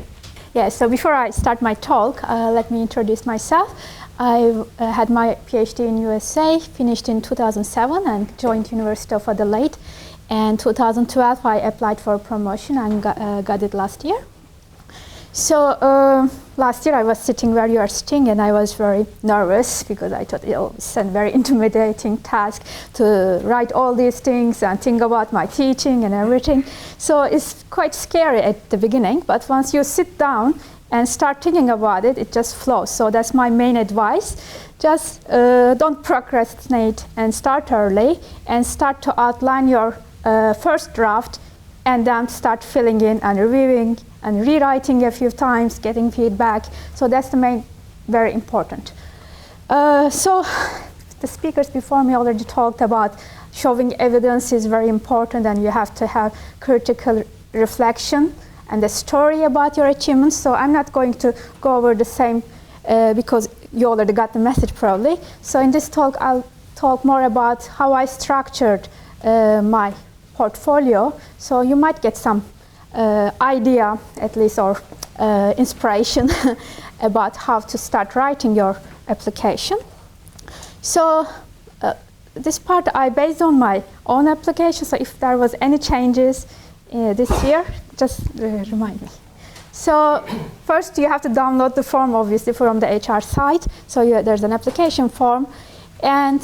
Yeah, so before I start my talk, let me introduce myself. I had my PhD in USA, finished in 2007 and joined University of Adelaide. And 2012 I applied for a promotion and got it last year. So last year I was sitting where you are sitting and I was very nervous because I thought it's a very intimidating task to write all these things and think about my teaching and everything. So it's quite scary at the beginning, but once you sit down and start thinking about it, it just flows. So that's my main advice. Just don't procrastinate and start early and start to outline your first draft and then start filling in and reviewing and rewriting a few times, getting feedback. So that's the main, very important. So the speakers before me already talked about showing evidence is very important and you have to have critical reflection and a story about your achievements. So I'm not going to go over the same because you already got the message probably. So in this talk, I'll talk more about how I structured my portfolio. So you might get some idea at least or inspiration about how to start writing your application. So this part I based on my own application, so if there was any changes this year, just remind me. So first you have to download the form obviously from the HR site. So there's an application form, and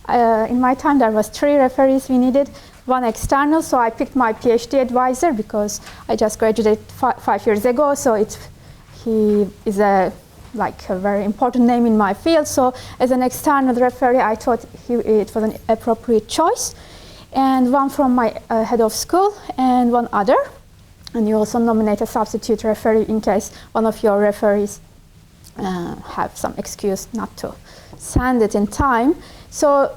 in my time there was 3 referees we needed. 1 external, so I picked my PhD advisor because I just graduated 5 years ago, so he is a very important name in my field. So as an external referee, I thought it was an appropriate choice. And 1 from my head of school and 1 other. And you also nominate a substitute referee in case one of your referees have some excuse not to send it in time. So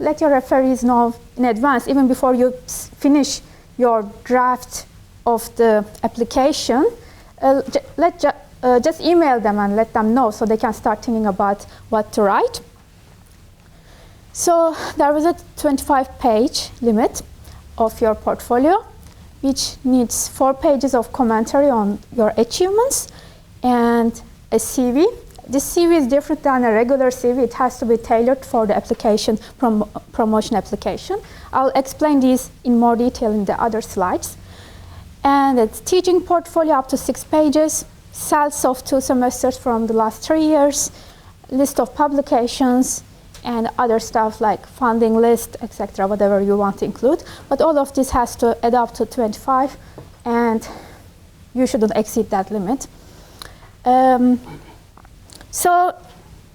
let your referees know in advance, even before you finish your draft of the application. Just email them and let them know so they can start thinking about what to write. So there was a 25-page limit of your portfolio, which needs 4 pages of commentary on your achievements and a CV. This CV is different than a regular CV. It has to be tailored for the application, promotion application. I'll explain these in more detail in the other slides. And it's teaching portfolio up to 6 pages, cells of 2 semesters from the last 3 years, list of publications, and other stuff like funding list, etc., whatever you want to include. But all of this has to add up to 25, and you shouldn't exceed that limit. So,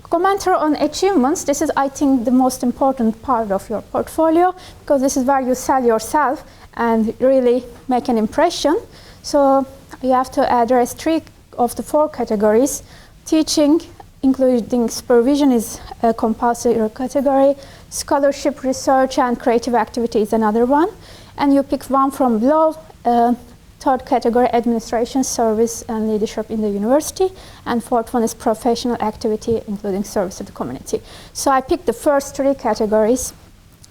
commentary on achievements. This is, I think, the most important part of your portfolio, because this is where you sell yourself and really make an impression. So you have to address 3 of the 4 categories. Teaching, including supervision, is a compulsory category. Scholarship, research, and creative activity is another one. And you pick one from below. 3rd category, administration, service, and leadership in the university. And 4th one is professional activity, including service to the community. So I picked the first 3 categories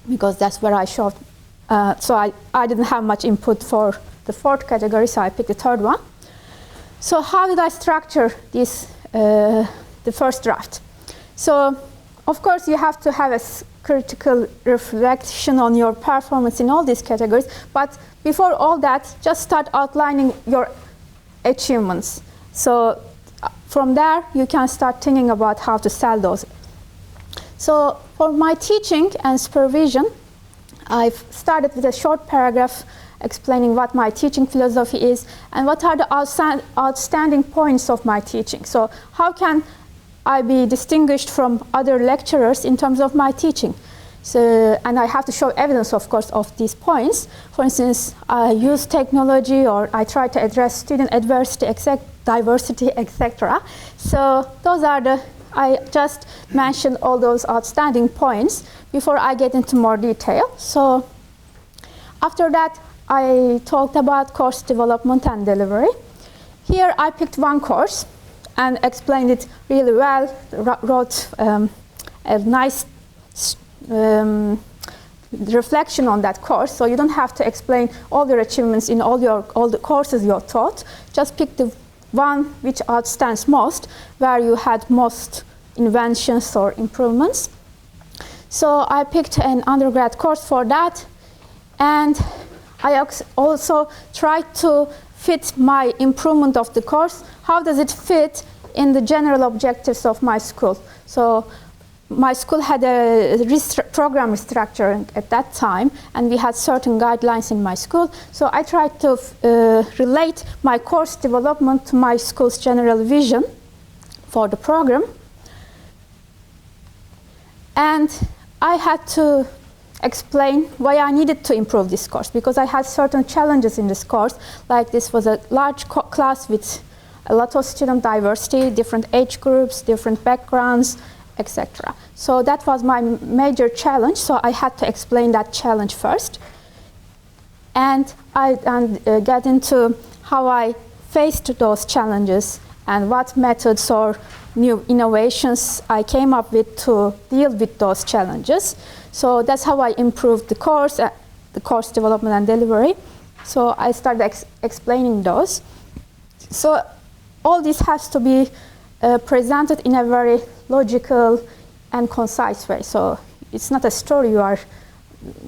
because that's where I showed. So I didn't have much input for the 4th category, so I picked the 3rd one. So how did I structure this, the first draft? So, of course, you have to have a critical reflection on your performance in all these categories, but before all that, just start outlining your achievements. So from there, you can start thinking about how to sell those. So for my teaching and supervision, I've started with a short paragraph explaining what my teaching philosophy is and what are the outstanding points of my teaching. So how can I be distinguished from other lecturers in terms of my teaching? So, and I have to show evidence, of course, of these points. For instance, I use technology, or I try to address student adversity, diversity, etc. So those are the, I just mentioned all those outstanding points before I get into more detail. So after that, I talked about course development and delivery. Here I picked one course and explained it really well, wrote a nice reflection on that course, so you don't have to explain all your achievements in all the courses you're taught. Just pick the one which outstands most, where you had most inventions or improvements. So I picked an undergrad course for that, and I also tried to fit my improvement of the course. How does it fit in the general objectives of my school? So my school had a program restructuring at that time, and we had certain guidelines in my school. So I tried to relate my course development to my school's general vision for the program. And I had to explain why I needed to improve this course, because I had certain challenges in this course, like this was a large class with a lot of student diversity, different age groups, different backgrounds, etc. So that was my major challenge, so I had to explain that challenge first. And I got into how I faced those challenges and what methods or new innovations I came up with to deal with those challenges. So that's how I improved the course development and delivery. So I started explaining those. So all this has to be presented in a very logical and concise way. So it's not a story. You are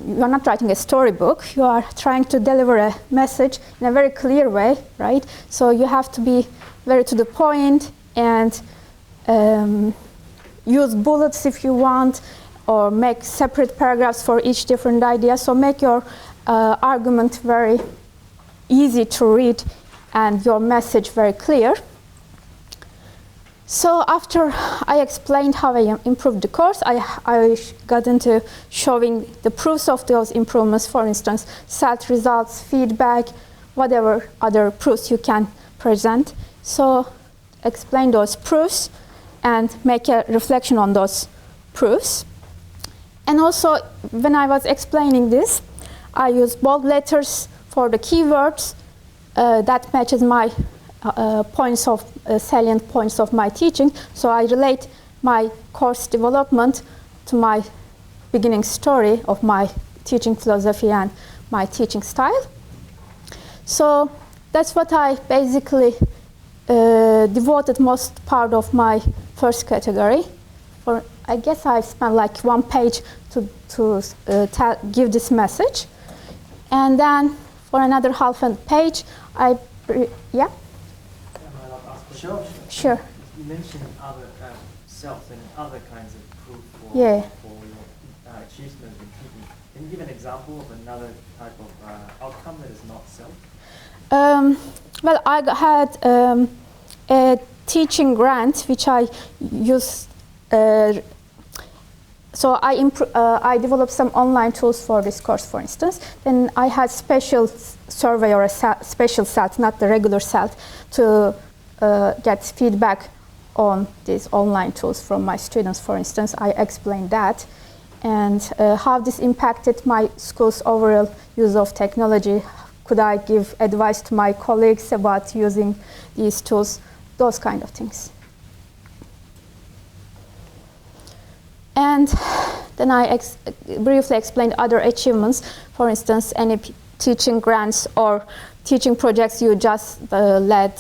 not writing a storybook. You are trying to deliver a message in a very clear way, right? So you have to be very to the point and use bullets if you want, or make separate paragraphs for each different idea. So make your argument very easy to read and your message very clear. So after I explained how I improved the course, I got into showing the proofs of those improvements, for instance, SAT results, feedback, whatever other proofs you can present. So explain those proofs and make a reflection on those proofs. And also, when I was explaining this, I used bold letters for the keywords that matches my salient points of my teaching. So I relate my course development to my beginning story of my teaching philosophy and my teaching style. So that's what I basically devoted most part of my first category. I guess I spent like 1 page to give this message. And then for another half a page, yeah? Sure. Sure. You mentioned other self and other kinds of proof for, Yeah. for your achievement in teaching. Can you give an example of another type of outcome that is not self? Well, I had a teaching grant which I used. So I developed some online tools for this course, for instance. Then I had special survey or a special CELT, not the regular CELT, to get feedback on these online tools from my students, for instance. I explained that and how this impacted my school's overall use of technology. Could I give advice to my colleagues about using these tools? Those kind of things. And then I briefly explained other achievements, for instance, any teaching grants or teaching projects you just led.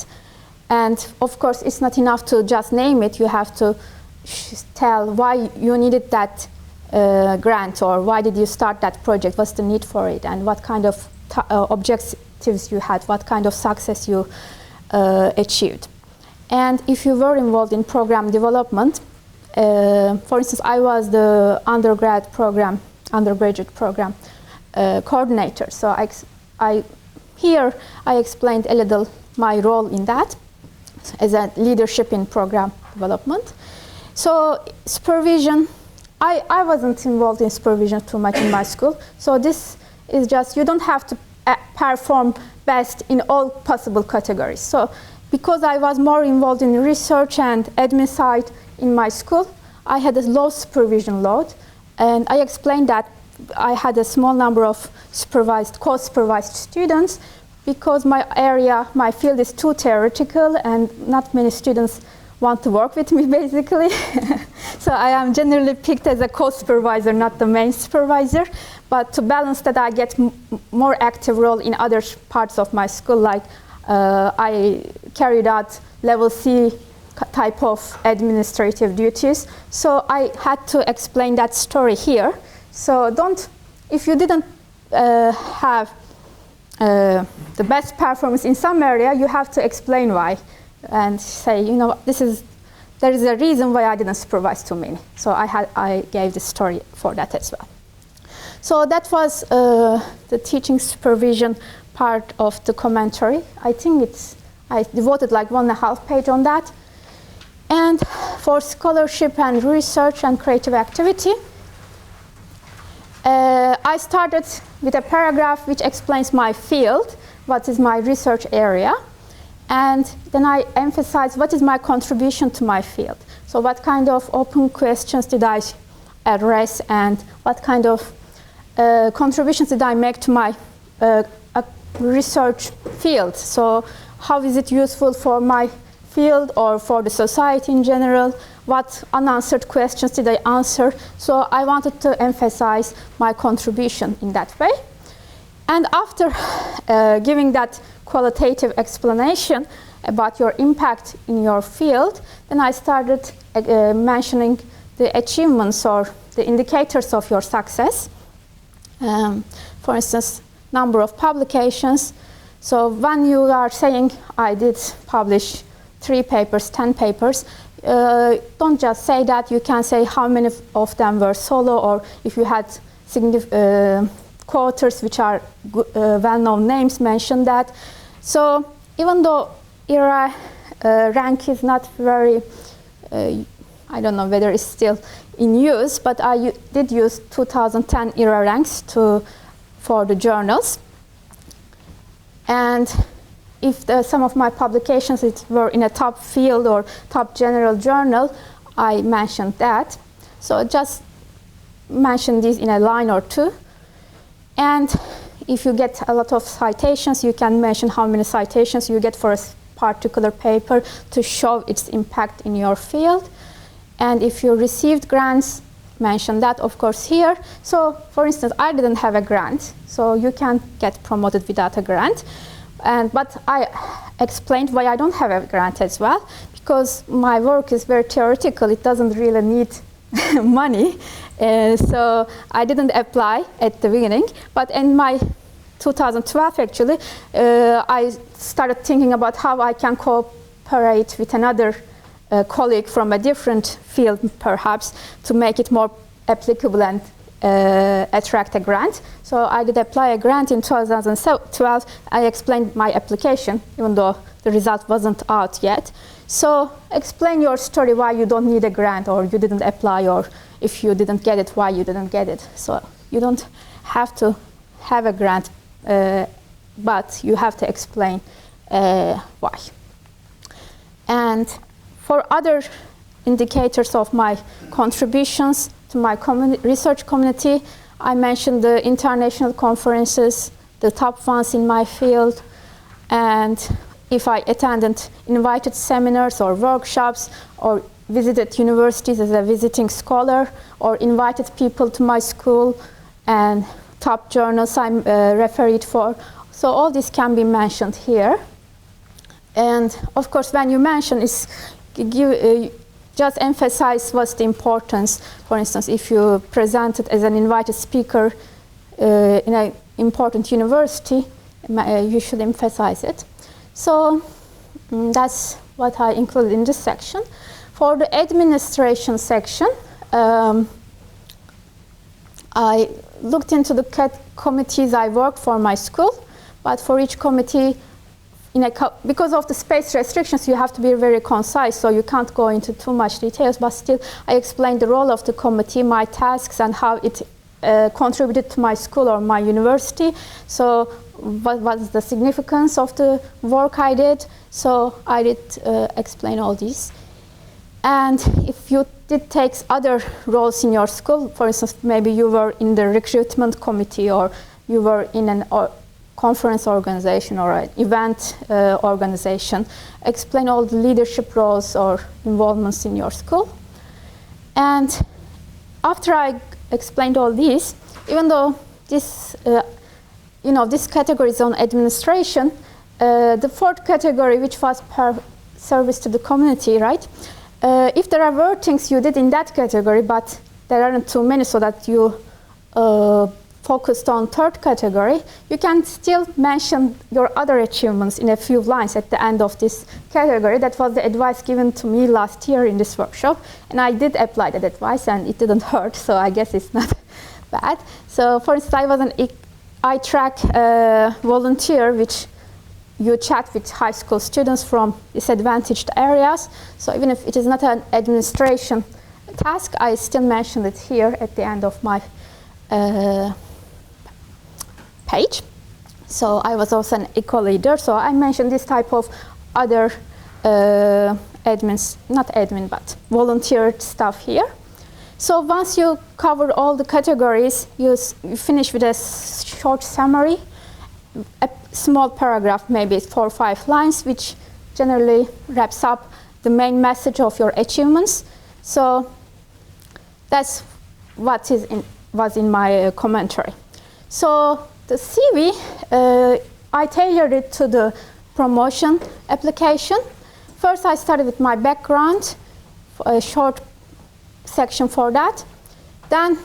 And of course, it's not enough to just name it. You have to tell why you needed that grant, or why did you start that project, what's the need for it, and what kind of objectives you had, what kind of success you achieved. And if you were involved in program development, for instance, I was the undergraduate program coordinator. So I explained a little my role in that as a leadership in program development. So supervision, I wasn't involved in supervision too much in my school. So this is just, you don't have to perform best in all possible categories. So because I was more involved in research and admin side in my school, I had a low supervision load. And I explained that I had a small number of co-supervised students because my area, my field is too theoretical and not many students want to work with me, basically. So I am generally picked as a co-supervisor, not the main supervisor. But to balance that, I get more active role in other parts of my school, like I carried out level C type of administrative duties. So I had to explain that story here. So if you didn't have the best performance in some area, you have to explain why and say, there is a reason why I didn't supervise too many. So I gave the story for that as well. So that was the teaching supervision part of the commentary. I think I devoted like 1.5 pages on that. And for scholarship and research and creative activity, I started with a paragraph which explains my field, what is my research area, and then I emphasize what is my contribution to my field. So what kind of open questions did I address, and what kind of contributions did I make to my research field? So how is it useful for my field or for the society in general? What unanswered questions did I answer? So I wanted to emphasize my contribution in that way. And after giving that qualitative explanation about your impact in your field, then I started mentioning the achievements or the indicators of your success. For instance, number of publications. So when you are saying, I did publish 3 papers, 10 papers, don't just say that. You can say how many of them were solo, or if you had co-authors which are well-known names, mention that. So even though ERA rank is not very, I don't know whether it's still in use, but I did use 2010 ERA ranks for the journals. And if some of my publications were in a top field or top general journal, I mentioned that. So just mention these in a line or two. And if you get a lot of citations, you can mention how many citations you get for a particular paper to show its impact in your field. And if you received grants, mention that, of course, here. So, for instance, I didn't have a grant, so you can't get promoted without a grant. But I explained why I don't have a grant as well, because my work is very theoretical. It doesn't really need money. So I didn't apply at the beginning. But in my 2012 actually, I started thinking about how I can cooperate with another colleague from a different field perhaps to make it more applicable and attract a grant. So I did apply a grant in 2012. I explained my application, even though the result wasn't out yet. So explain your story why you don't need a grant, or you didn't apply, or if you didn't get it, why you didn't get it. So you don't have to have a grant, but you have to explain why. And for other indicators of my contributions to my research community, I mentioned the international conferences, the top ones in my field, and if I attended invited seminars or workshops, or visited universities as a visiting scholar, or invited people to my school, and top journals I'm refereed for. So all this can be mentioned here. And of course, when you mention, just emphasize what's the importance. For instance, if you presented as an invited speaker in an important university, you should emphasize it. So that's what I included in this section. For the administration section, I looked into the committees I worked for my school, but for each committee, because of the space restrictions, you have to be very concise, so you can't go into too much details, but still I explained the role of the committee, my tasks, and how it contributed to my school or my university. So what was the significance of the work I did? So I did explain all these. And if you did take other roles in your school, for instance, maybe you were in the recruitment committee, or you were in an conference organization or an event organization, explain all the leadership roles or involvements in your school. And after I explained all these, even though this, this category is on administration, the fourth category, which was per service to the community, right? If there are things you did in that category, but there aren't too many, so that you focused on third category, you can still mention your other achievements in a few lines at the end of this category. That was the advice given to me last year in this workshop, and I did apply that advice, and it didn't hurt, so I guess it's not bad. So for instance, I was an iTrack volunteer, which you chat with high school students from disadvantaged areas. So even if it is not an administration task, I still mentioned it here at the end of my page. So I was also an eco-leader, so I mentioned this type of other but volunteered stuff here. So once you cover all the categories, you finish with a short summary, a small paragraph, maybe 4 or 5 lines, which generally wraps up the main message of your achievements. So that's what was in my commentary. So the CV, I tailored it to the promotion application. First, I started with my background, a short section for that. Then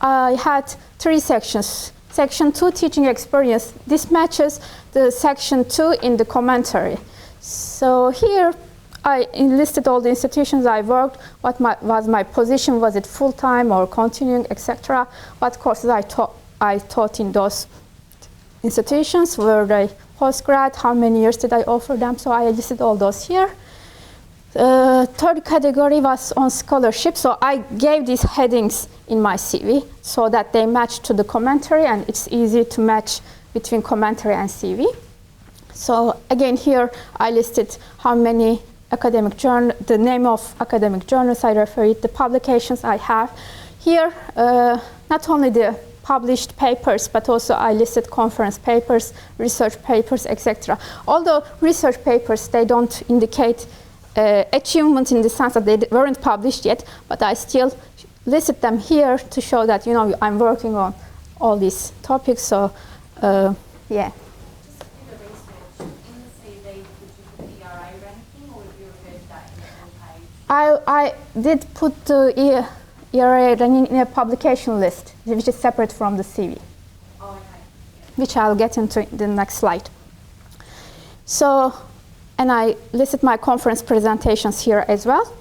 I had 3 sections. Section 2, teaching experience. This matches the section 2 in the commentary. So here I enlisted all the institutions I worked, what was my position, was it full-time or continuing, etc. What courses I taught in those institutions, were they postgrad, how many years did I offer them, so I listed all those here. Third category was on scholarship, so I gave these headings in my CV so that they match to the commentary, and it's easy to match between commentary and CV. So again here I listed how many academic journals, the name of academic journals I referred, the publications I have. Here not only the published papers, but also I listed conference papers, research papers, etc. Although research papers, they don't indicate achievement in the sense that they weren't published yet, but I still listed them here to show that, I'm working on all these topics. So, yeah. Just for the research, in the CV, did you put the ERA ranking, or did you refer to that in the full page? I did put the ERA ranking in a publication list, which is separate from the CV. Oh, okay. which I'll get into in the next slide. So, and I listed my conference presentations here as well.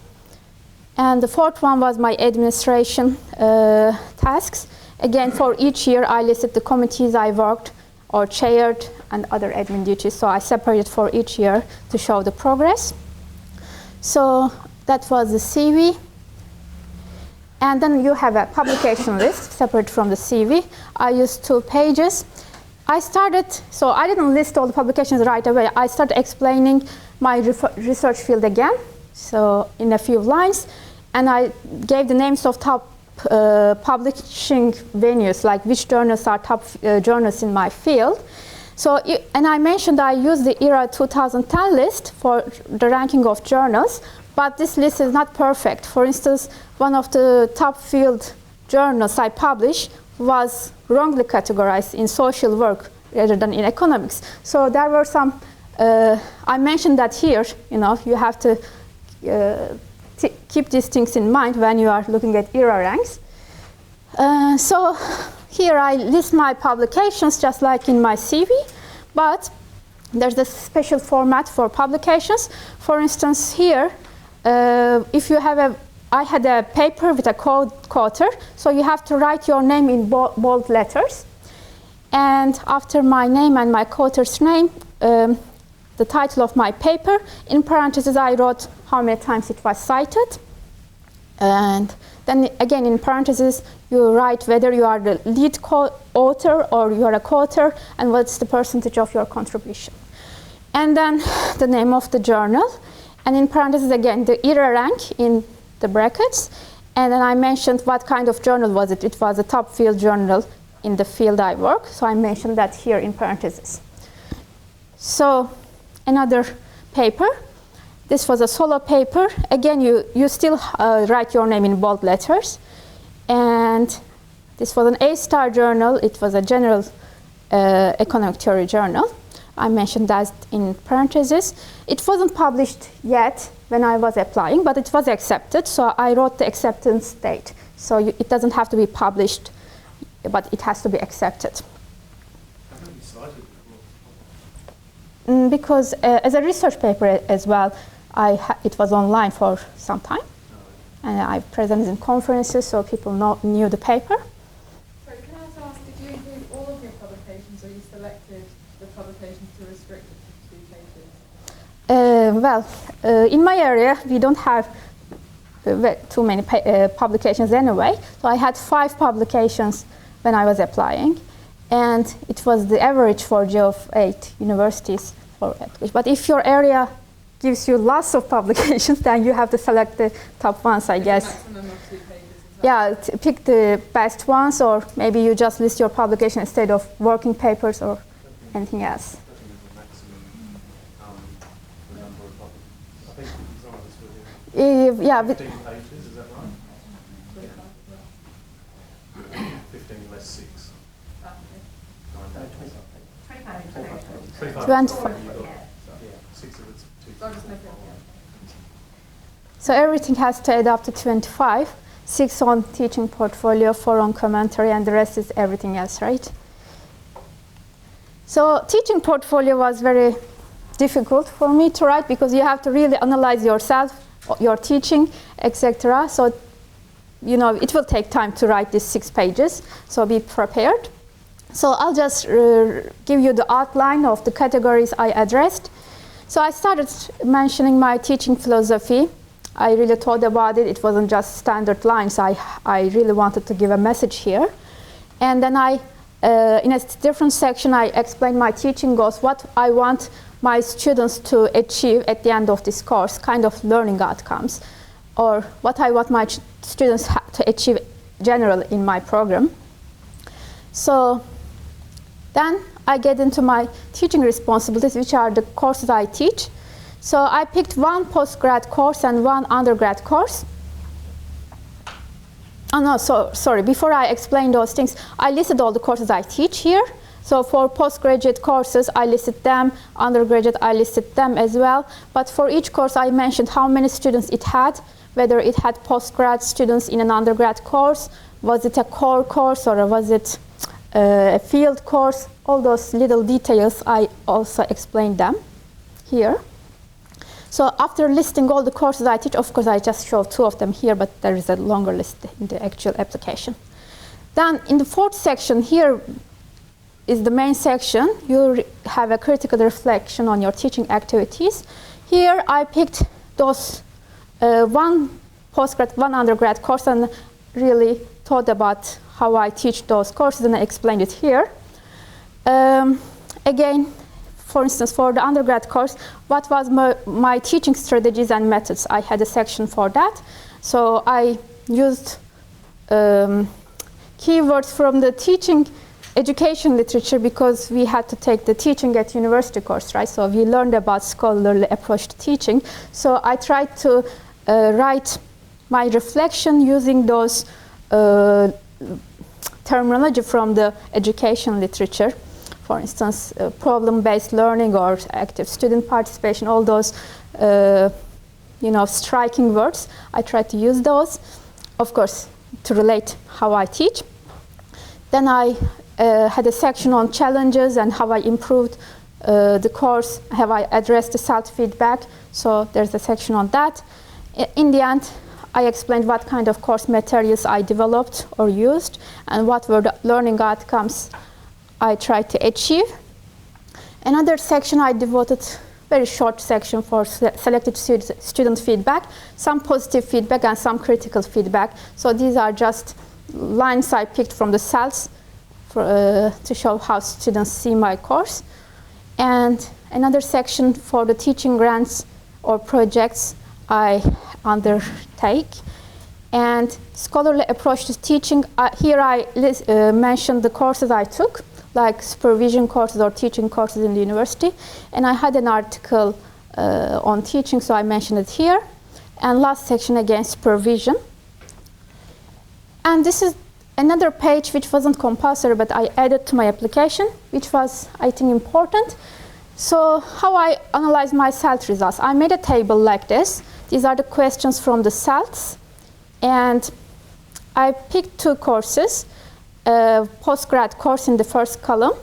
And the fourth one was my administration tasks. Again, for each year, I listed the committees I worked or chaired and other admin duties. So I separated for each year to show the progress. So that was the CV. And then you have a publication list separate from the CV. I used 2 pages. I started, so I didn't list all the publications right away. I started explaining my research field again, so in a few lines. And I gave the names of top publishing venues, like which journals are top journals in my field. So, and I mentioned I used the ERA 2010 list for the ranking of journals, but this list is not perfect. For instance, one of the top field journals I published was wrongly categorized in social work rather than in economics. So there were some, I mentioned that here, you know, you have to keep these things in mind when you are looking at ERA ranks. So here I list my publications just like in my CV, but there's a special format for publications. For instance, here, if you have I had a paper with a co-author, so you have to write your name in bold letters. And after my name and my co-author's name, the title of my paper, in parentheses I wrote how many times it was cited. And then again in parentheses you write whether you are the lead author or you are a co-author and what's the percentage of your contribution. And then the name of the journal. And in parentheses again the ERA rank in the brackets. And then I mentioned what kind of journal was it. It was a top field journal in the field I work. So I mentioned that here in parentheses. So another paper. This was a solo paper. Again, you still write your name in bold letters. And this was an A-star journal. It was a general economic theory journal. I mentioned that in parentheses. It wasn't published yet when I was applying, but it was accepted. So I wrote the acceptance date. So it doesn't have to be published, but it has to be accepted. Haven't you cited before? Because as a research paper as well, it was online for some time. And I presented in conferences so people knew the paper. Sorry, can I also ask, did you include all of your publications or you selected the publications to restrict it to 2 pages? Well, in my area, we don't have too many publications anyway. So I had 5 publications when I was applying. And it was the average for of 8 universities for English. But if your area gives you lots of publications, then you have to select the top ones, I guess. Maximum of 2 pages. Yeah, pick the best ones, or maybe you just list your publication instead of working papers or anything else. Yeah, 15 pages, is that right? 15 less 6. 25. So everything has to add up to 25. 6 on teaching portfolio, 4 on commentary, and the rest is everything else, right? So teaching portfolio was very difficult for me to write because you have to really analyze yourself, your teaching, etc. So, you know, it will take time to write these 6 pages, so be prepared. So I'll just give you the outline of the categories I addressed. So I started mentioning my teaching philosophy. I really thought about it. It wasn't just standard lines. I really wanted to give a message here. And then in a different section, I explained my teaching goals, what I want my students to achieve at the end of this course, kind of learning outcomes, or what I want my students to achieve generally in my program. So then I get into my teaching responsibilities, which are the courses I teach. So I picked 1 postgrad course and 1 undergrad course. Oh no, sorry, before I explain those things, I listed all the courses I teach here. So for postgraduate courses, I listed them. Undergraduate, I listed them as well. But for each course, I mentioned how many students it had, whether it had postgrad students in an undergrad course, was it a core course, or was it a field course, all those little details, I also explained them here. So after listing all the courses I teach, of course I just show 2 of them here, but there is a longer list in the actual application. Then in the 4th section, here is the main section. You have a critical reflection on your teaching activities. Here I picked those one postgrad, one undergrad course, and really thought about how I teach those courses, and I explained it here. Again, for instance, for the undergrad course, what was my teaching strategies and methods? I had a section for that. So I used keywords from the teaching education literature, because we had to take the teaching at university course, right? So we learned about scholarly approach to teaching. So I tried to write my reflection using those terminology from the education literature. For instance, problem-based learning or active student participation, all those striking words. I try to use those, of course, to relate how I teach. Then I had a section on challenges and how I improved the course, how I addressed the self-feedback. So there's a section on that. In the end, I explained what kind of course materials I developed or used, and what were the learning outcomes I tried to achieve. Another section I devoted, very short section for selected student feedback, some positive feedback and some critical feedback. So these are just lines I picked from the cells to show how students see my course. And another section for the teaching grants or projects I undertake. And scholarly approach to teaching, here I mentioned the courses I took, like supervision courses or teaching courses in the university. And I had an article on teaching, so I mentioned it here. And last section, again, supervision. And this is another page which wasn't compulsory, but I added to my application, which was, I think, important. So how I analyze my CELT results. I made a table like this. These are the questions from the CELTs. And I picked 2 courses, a postgrad course in the first column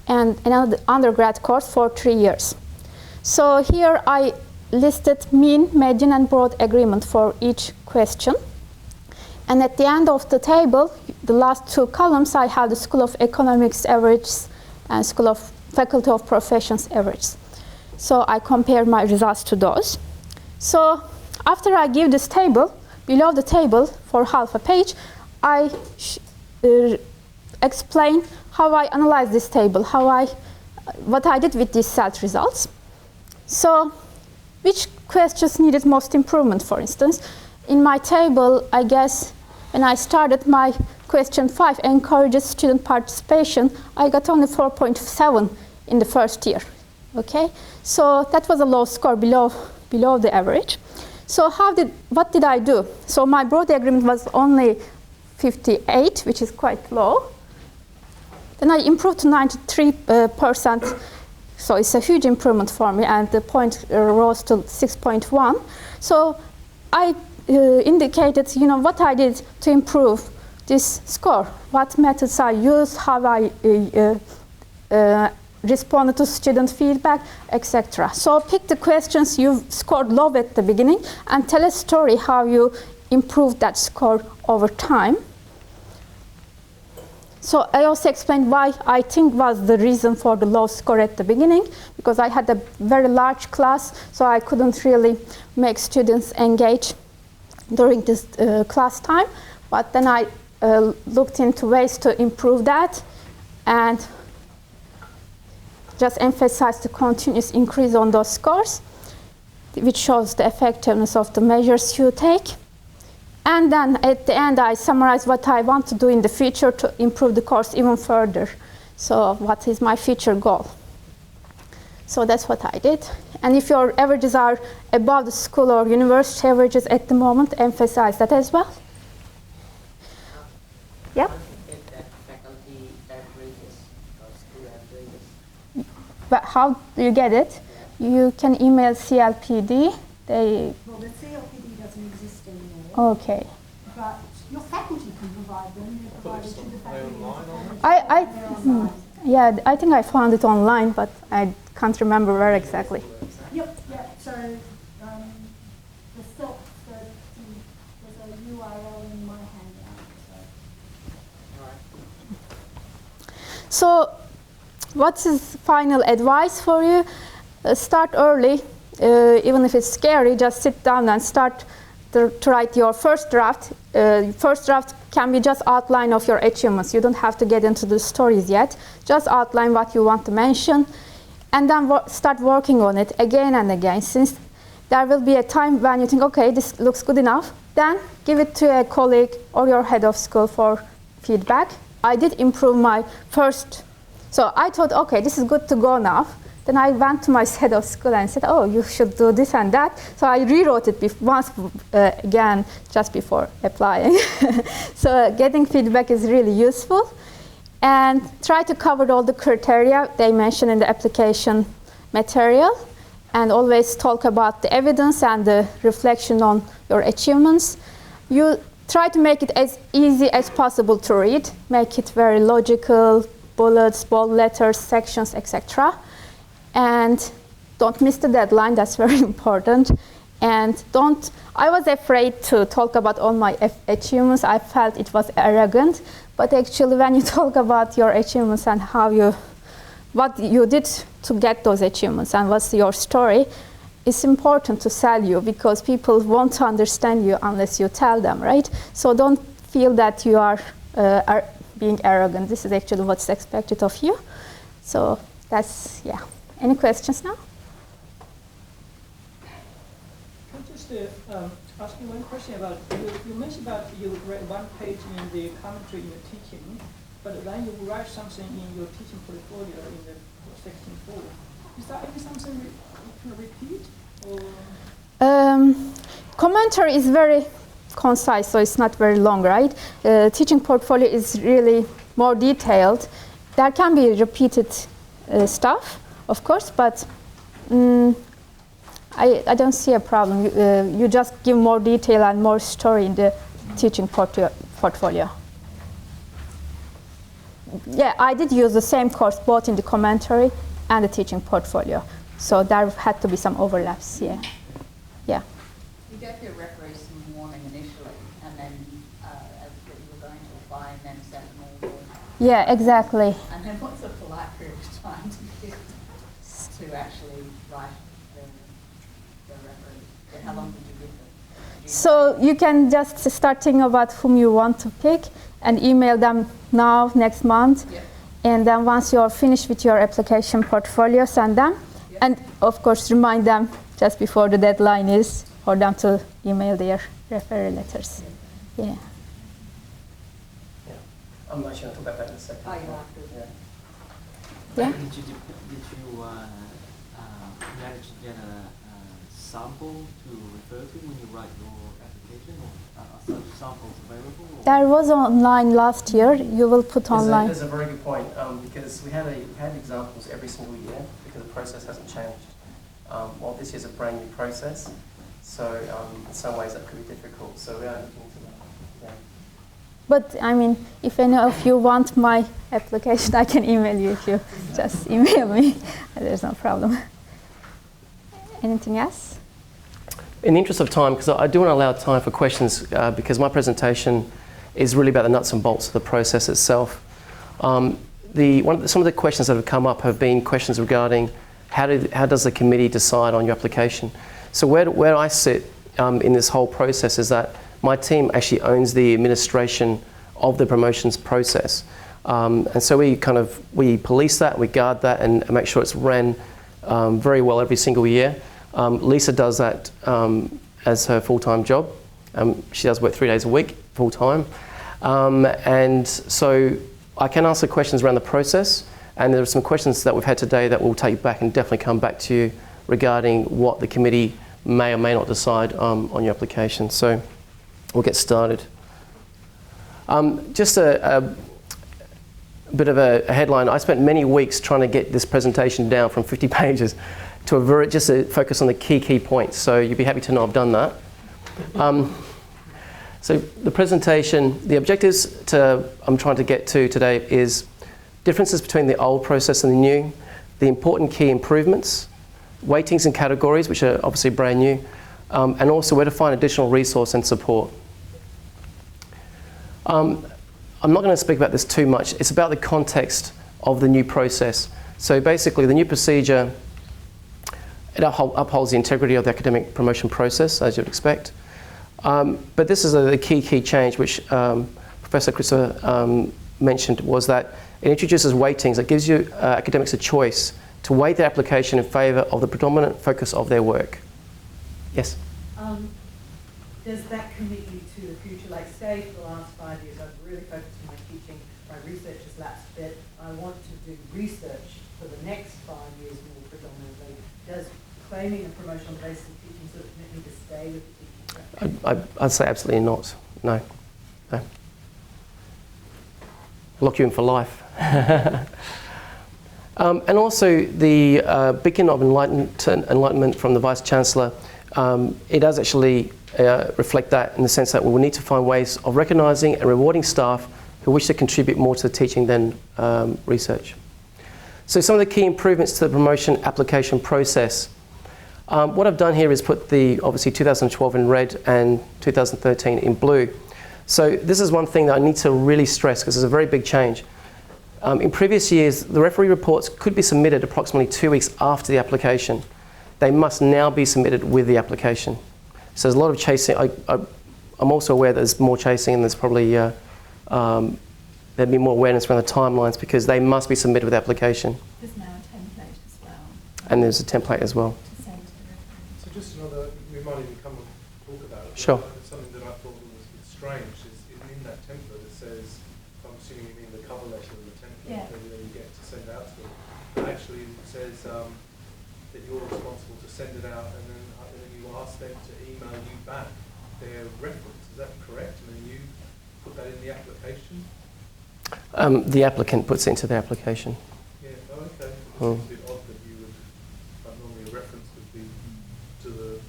and another undergrad course for 3 years. So here I listed mean, median, and broad agreement for each question. And at the end of the table, the last 2 columns, I have the School of Economics averages and School of Faculty of Professions averages. So I compare my results to those. So after I give this table, below the table for half a page, I explain how I analyze this table, what I did with these CELT results. So which questions needed most improvement, for instance? In my table, I guess, when I started, my question 5 encourages student participation. I got only 4.7 in the first year. Okay, so that was a low score, below the average. So what did I do? So my broad agreement was only 58, which is quite low. Then I improved to 93%. So it's a huge improvement for me, and the point rose to 6.1. So I indicated, what I did to improve this score, what methods I used, how I responded to student feedback, etc. So pick the questions you scored low at the beginning and tell a story how you improved that score over time. So I also explained why I think was the reason for the low score at the beginning, because I had a very large class, so I couldn't really make students engage during this class time. But then I looked into ways to improve that and just emphasize the continuous increase on those scores, which shows the effectiveness of the measures you take. And then at the end, I summarize what I want to do in the future to improve the course even further. So what is my future goal? So that's what I did. And if your averages are above the school or university averages at the moment, emphasize that as well. Yeah? But how do you get it? You can email CLPD. Well, the CLPD doesn't exist anymore. Okay. but your faculty can provide them. They're provided to the faculty. Yeah, I think I found it online, but I can't remember where exactly. Yep, yeah. So the SELT, there's a URL in my handout. So what's his final advice for you? Start early, even if it's scary, just sit down and start to write your first draft. First draft can be just outline of your achievements. You don't have to get into the stories yet. Just outline what you want to mention, and then start working on it again and again. Since there will be a time when you think, okay, this looks good enough, then give it to a colleague or your head of school for feedback. I did improve my first, so I thought, okay, this is good to go now. Then I went to my head of school and said, oh, you should do this and that. So I rewrote it once again, just before applying. So getting feedback is really useful. And try to cover all the criteria they mention in the application material. And always talk about the evidence and the reflection on your achievements. You try to make it as easy as possible to read. Make it very logical, bullets, bold letters, sections, etc. And don't miss the deadline, that's very important. And I was afraid to talk about all my achievements. I felt it was arrogant. But actually, when you talk about your achievements and what you did to get those achievements and what's your story, it's important to sell you because people won't understand you unless you tell them, right? So don't feel that you are being arrogant. This is actually what's expected of you. So that's, yeah. Any questions now? Can I just ask you one question about, you mentioned about you read one page in the commentary in the teaching, but then you write something in your teaching portfolio in the section 4. Is that something you can repeat? Or? Commentary is very concise, so it's not very long, right? Teaching portfolio is really more detailed. There can be repeated stuff, of course, but I don't see a problem. You just give more detail and more story in the teaching portfolio. Yeah, I did use the same course both in the commentary and the teaching portfolio. So there had to be some overlaps, yeah. Yeah. You gave your referees some warning initially, and then as that you were going to apply and then send them all the... Yeah, exactly. And then what's a polite period of time to actually write the referee? How long did you give them? So you can just start thinking about whom you want to pick and email them now, next month. Yep. And then once you're finished with your application portfolio, send them. Yep. And of course, remind them just before the deadline is for them to email their referral letters. Yeah. I'm actually going to talk about that in a second. Oh, you are? Yeah. Did you manage to get a sample to refer to when you write your application, or are such samples available? Or? There was online last year. You will put online. That's a very good point because we had examples every single year because the process hasn't changed. Well, this year's a brand new process, so in some ways that could be difficult. So we are looking into that. Yeah. But I mean, if any of you want my application, I can email you if you just email me. There's no problem. Anything else? In the interest of time, because I do want to allow time for questions, because my presentation is really about the nuts and bolts of the process itself. Some of the questions that have come up have been questions regarding how does the committee decide on your application. So where I sit in this whole process is that my team actually owns the administration of the promotions process. And so we police that, we guard that, and make sure it's ran very well every single year. Lisa does that as her full-time job. She does work 3 days a week, full-time. And so I can answer questions around the process, and there are some questions that we've had today that we'll take back and definitely come back to you regarding what the committee may or may not decide on your application. So we'll get started. Just a bit of a headline. I spent many weeks trying to get this presentation down from 50 pages to just focus on the key points. So you'd be happy to know I've done that. So the presentation, the objectives I'm trying to get to today is differences between the old process and the new, the important key improvements, weightings and categories, which are obviously brand new, and also where to find additional resource and support. I'm not going to speak about this too much. It's about the context of the new process. So basically, the new procedure, it upholds the integrity of the academic promotion process, as you'd expect. But this is a key change, which Professor Christopher mentioned, was that it introduces weightings that gives you academics a choice to weight their application in favour of the predominant focus of their work. Yes? Does that commit you to the future? Like, say, for the last 5 years, I've really focused on my teaching, my research has lapsed a bit, I want to do research for the next 5 years more predominantly. Does claiming a promotion on the basis of teaching sort of commit me to stay with the teaching? I'd say absolutely not. No. Lock you in for life. And also the beacon of enlightenment from the Vice-Chancellor, it does actually reflect that in the sense that we will need to find ways of recognising and rewarding staff who wish to contribute more to the teaching than research. So some of the key improvements to the promotion application process. What I've done here is put the, obviously, 2012 in red and 2013 in blue. So this is one thing that I need to really stress because it's a very big change. In previous years, the referee reports could be submitted approximately 2 weeks after the application. They must now be submitted with the application. So there's a lot of chasing. I'm also aware that there's more chasing and there's probably, there'd be more awareness around the timelines because they must be submitted with the application. There's now a template as well. And there's a template as well. So just another, we might even come and talk about it. Sure. Something that I thought was strange is in that template it says, I'm assuming you mean the cover letter of the template that you get to send out to them. It actually says that you're responsible to send it out and then you ask them to email you back their reference. Is that correct? And then you put that in the application? The applicant puts it into the application. Yeah, okay. It seems a bit odd that you would, normally a reference would be to the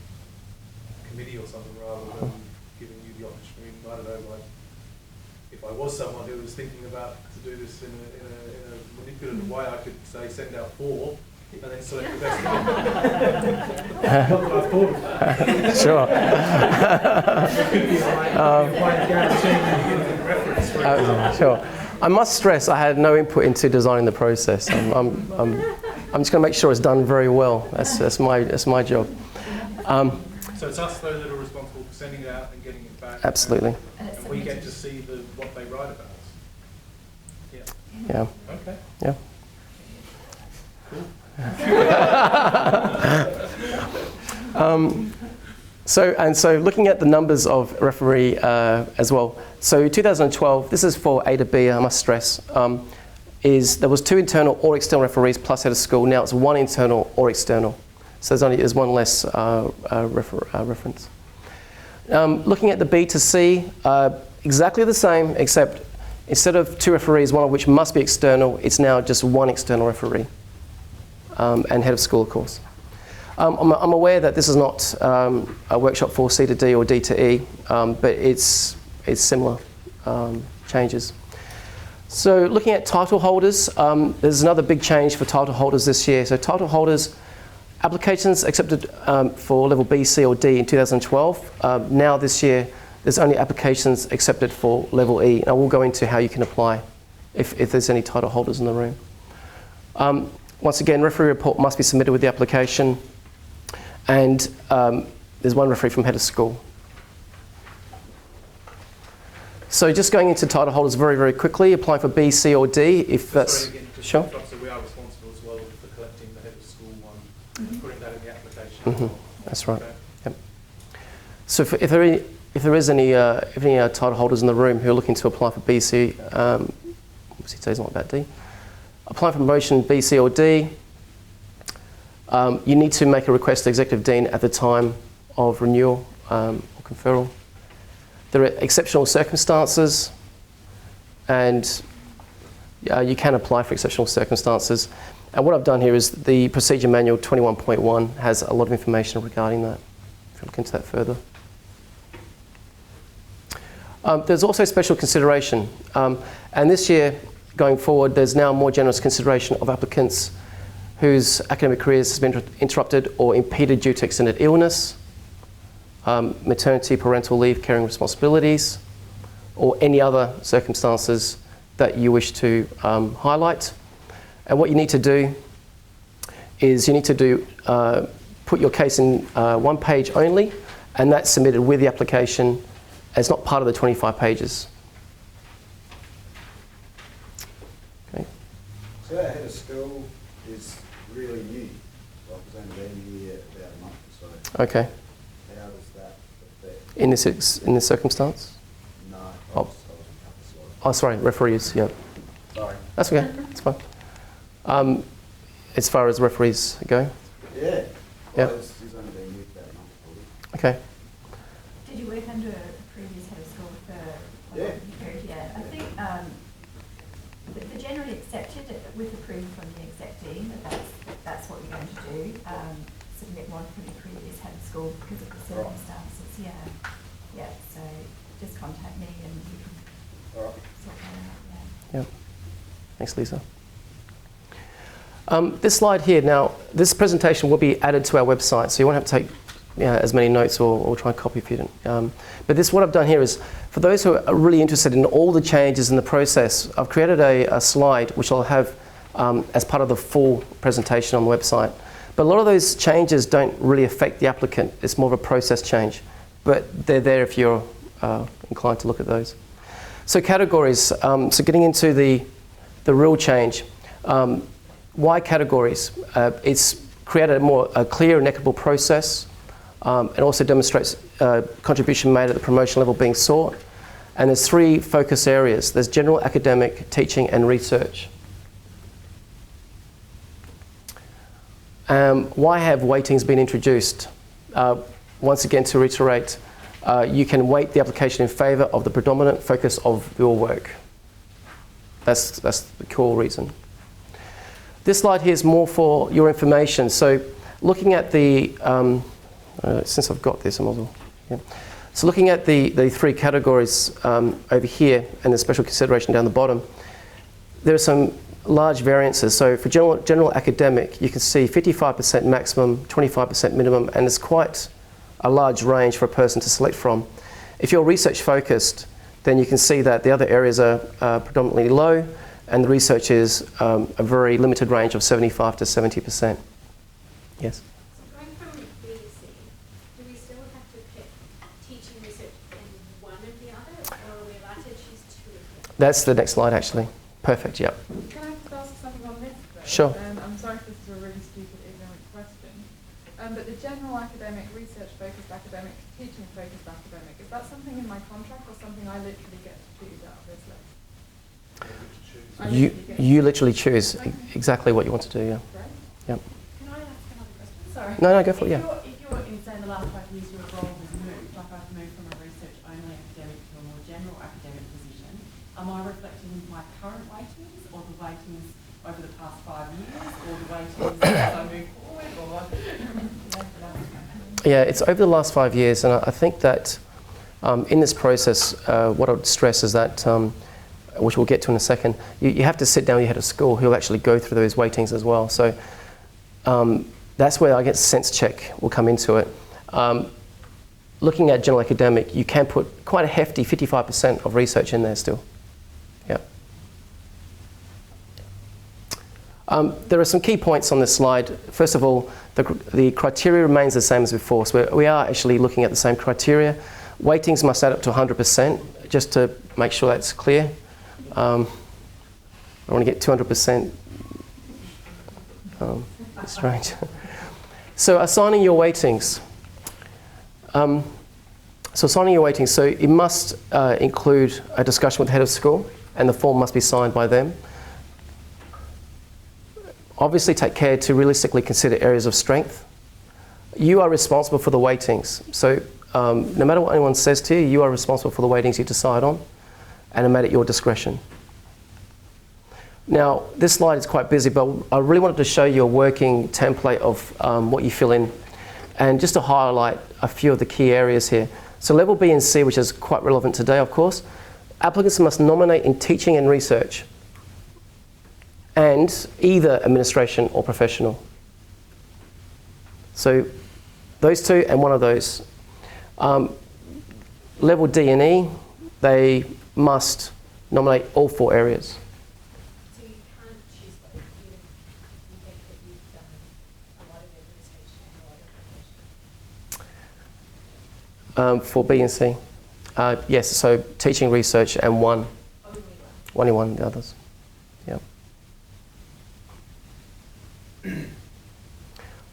committee or something rather than giving you the opportunity. I don't know, like, if I was someone who was thinking about to do this in a manipulative way, I could say send out 4 and then select the best one. Not that I've thought of that. Sure. Sure. I must stress I had no input into designing the process. I'm just going to make sure it's done very well. That's my job. So it's us though that are responsible for sending it out and getting it back. Absolutely. And we get to see what they write about us. Yeah. Yeah. Okay. Yeah. So looking at the numbers of referee as well. So 2012, this is for A to B, I must stress, there was 2 internal or external referees plus head of school. Now it's 1 internal or external. So there's one less reference. Looking at the B to C, exactly the same, except instead of 2 referees, one of which must be external, it's now just 1 external referee. And head of school, of course. I'm aware that this is not a workshop for C to D or D to E, but it's similar changes. So looking at title holders, there's another big change for title holders this year. So title holders, applications accepted for level B, C or D in 2012. Now this year, there's only applications accepted for level E. And I will go into how you can apply if there's any title holders in the room. Once again, referee report must be submitted with the application. And there's 1 referee from head of school. So just going into title holders very, very quickly, applying for B, C or D, if that's... Sorry, again, sure. So we are responsible as well for collecting the head of school one and putting that in the application. That's right. Okay. Yep. So if there is any title holders in the room who are looking to apply for B, C, obviously today's not about D, apply for promotion B, C or D, you need to make a request to Executive Dean at the time of renewal or conferral. There are exceptional circumstances, and you can apply for exceptional circumstances. And what I've done here is the Procedure Manual 21.1 has a lot of information regarding that, if you look into that further. There's also special consideration. And this year, going forward, there's now more generous consideration of applicants whose academic careers has been interrupted or impeded due to extended illness, maternity, parental leave, caring responsibilities, or any other circumstances that you wish to highlight. And what you need to do is you need to put your case in one page only, and that's submitted with the application. It's not part of the 25 pages. Okay. So that head of school is really new. Like it's only been here about a month or so. Okay. How does that affect? In this circumstance? No. Oh, sorry, referees, yeah. Sorry. That's okay, it's fine. As far as referees go? Yeah. Yeah. Well, it's only been here about a month. Okay. Did you work under a previous head of school for a Yeah. period? Yeah. I think the generally accepted, with approval from the exec team, that's what you're going to do. Submit one from the previous head of school because of the circumstances. Yeah. Yeah. So just contact me and we can sort that out. Yeah. Yeah. Thanks, Lisa. This slide here, now, this presentation will be added to our website, so you won't have to take as many notes or try and copy if you don't. But what I've done here is, for those who are really interested in all the changes in the process, I've created a slide which I'll have as part of the full presentation on the website. But a lot of those changes don't really affect the applicant. It's more of a process change. But they're there if you're inclined to look at those. So categories, so getting into the real change. Why categories? It's created a clear and equitable process. It also demonstrates contribution made at the promotion level being sought. And there's 3 focus areas. There's general academic, teaching, and research. Why have weightings been introduced? Once again, to reiterate, you can weight the application in favour of the predominant focus of your work. That's the core reason. This slide here is more for your information. So looking at the, since I've got this, I might as well, yeah. So looking at the 3 categories over here and the special consideration down the bottom, there are some large variances. So for general academic, you can see 55% maximum, 25% minimum, and it's quite a large range for a person to select from. If you're research focused, then you can see that the other areas are predominantly low, and the research is a very limited range of 75 to 70%. Yes? So going from B to C, do we still have to pick teaching research in one of the other, or are we allowed to choose 2 of them? That's the next slide, actually. Perfect, yeah. Can I just ask something on this, though? Sure. I'm sorry if this is a really stupid, ignorant question. But the general academic, research-focused academic, teaching-focused academic, is that something in my contract or something I literally get to choose out of this list? You literally choose exactly what you want to do, yeah. Yep. Can I ask another question? Sorry. No, go for it, yeah. If you're in, say, the last 5 years, your role has moved, like I've moved from a research-only academic to a more general academic position, am I reflecting my current weightings or the weightings over the past 5 years or the weightings as I move forward? Yeah, it's over the last 5 years, and I think that in this process, what I would stress is that which we'll get to in a second, you have to sit down with your head of school who will actually go through those weightings as well. So that's where I guess sense check will come into it. Looking at general academic, you can put quite a hefty 55% of research in there still. Yeah. There are some key points on this slide. First of all, the criteria remains the same as before. So we are actually looking at the same criteria. Weightings must add up to 100%, just to make sure that's clear. I want to get 200%. That's strange. So assigning your weightings. So it must include a discussion with the head of school, and the form must be signed by them. Obviously take care to realistically consider areas of strength. You are responsible for the weightings. So no matter what anyone says to you, you are responsible for the weightings you decide on, and are made at your discretion. Now, this slide is quite busy, but I really wanted to show you a working template of what you fill in. And just to highlight a few of the key areas here. So level B and C, which is quite relevant today, of course, applicants must nominate in teaching and research and either administration or professional. So those two and one of those. Level D and E, they must nominate all 4 areas. So you can't choose both, even if you think that you've done a lot of administration and a lot of professional. For B and C. Yes, so teaching, research, and one. Only one, the others. Yeah.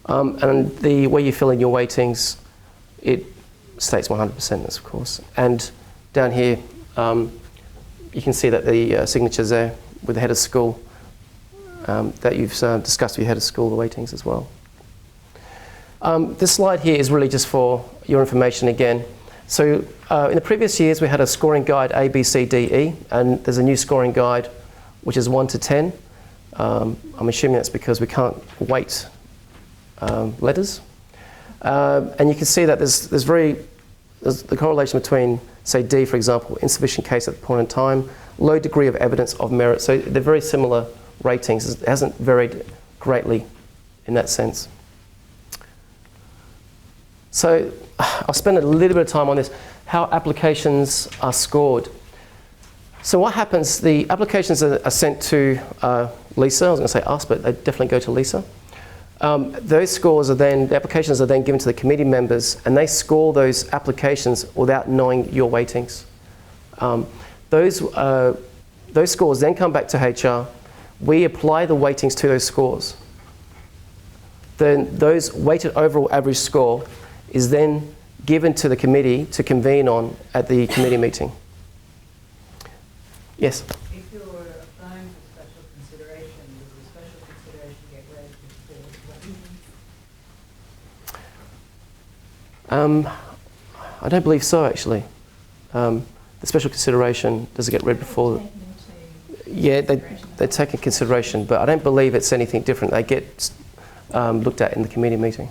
And the way you fill in your weightings, it states 100%, of course. And down here, you can see that the signatures there with the head of school that you've discussed with your head of school, the weightings as well. This slide here is really just for your information again. So in the previous years, we had a scoring guide A, B, C, D, E, and there's a new scoring guide which is 1 to 10. I'm assuming that's because we can't weight letters. And you can see that there's the correlation between, say, D, for example, insufficient case at the point in time, low degree of evidence of merit. So they're very similar ratings. It hasn't varied greatly in that sense. So I'll spend a little bit of time on this, how applications are scored. So what happens, the applications are sent to Lisa. I was going to say us, but they definitely go to Lisa. Those scores are then, the applications are then given to the committee members, and they score those applications without knowing your weightings. Those scores then come back to HR. We apply the weightings to those scores. Then those weighted overall average score is then given to the committee to convene on at the committee meeting. Yes? If you're applying for special consideration, does the special consideration get read before? I don't believe so, actually. The special consideration, does it get read before? Yeah, they take in consideration, but I don't believe it's anything different. They get looked at in the committee meeting.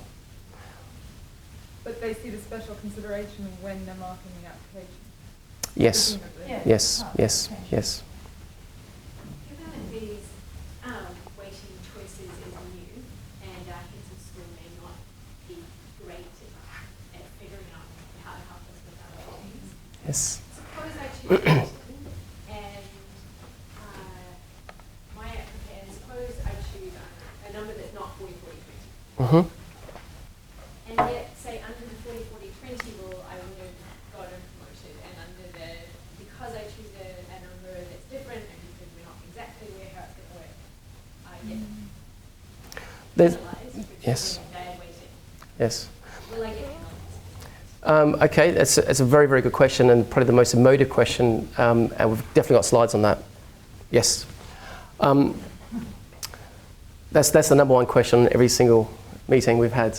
But they see the special consideration when they're marking the application? Yes. Yeah. Yes, Oh, yes, okay. yes. Given that these weighting choices is new and heads of school may not be great at figuring out how to help us with our weightings. Yes. Suppose I choose weighting and my applicant, suppose I choose a number that's not 40, 40, 20. And yet, say, under the 40, 40, 20 rule, I would have gotten promoted, and under the, because I choose a number that's different, and because we're not exactly aware how it's going to work, I get penalised for choosing a bad weighting. Yes. Will I get penalised? Okay, that's a very, very good question, and probably the most emotive question, and we've definitely got slides on that. Yes. That's the number one question in every single meeting we've had.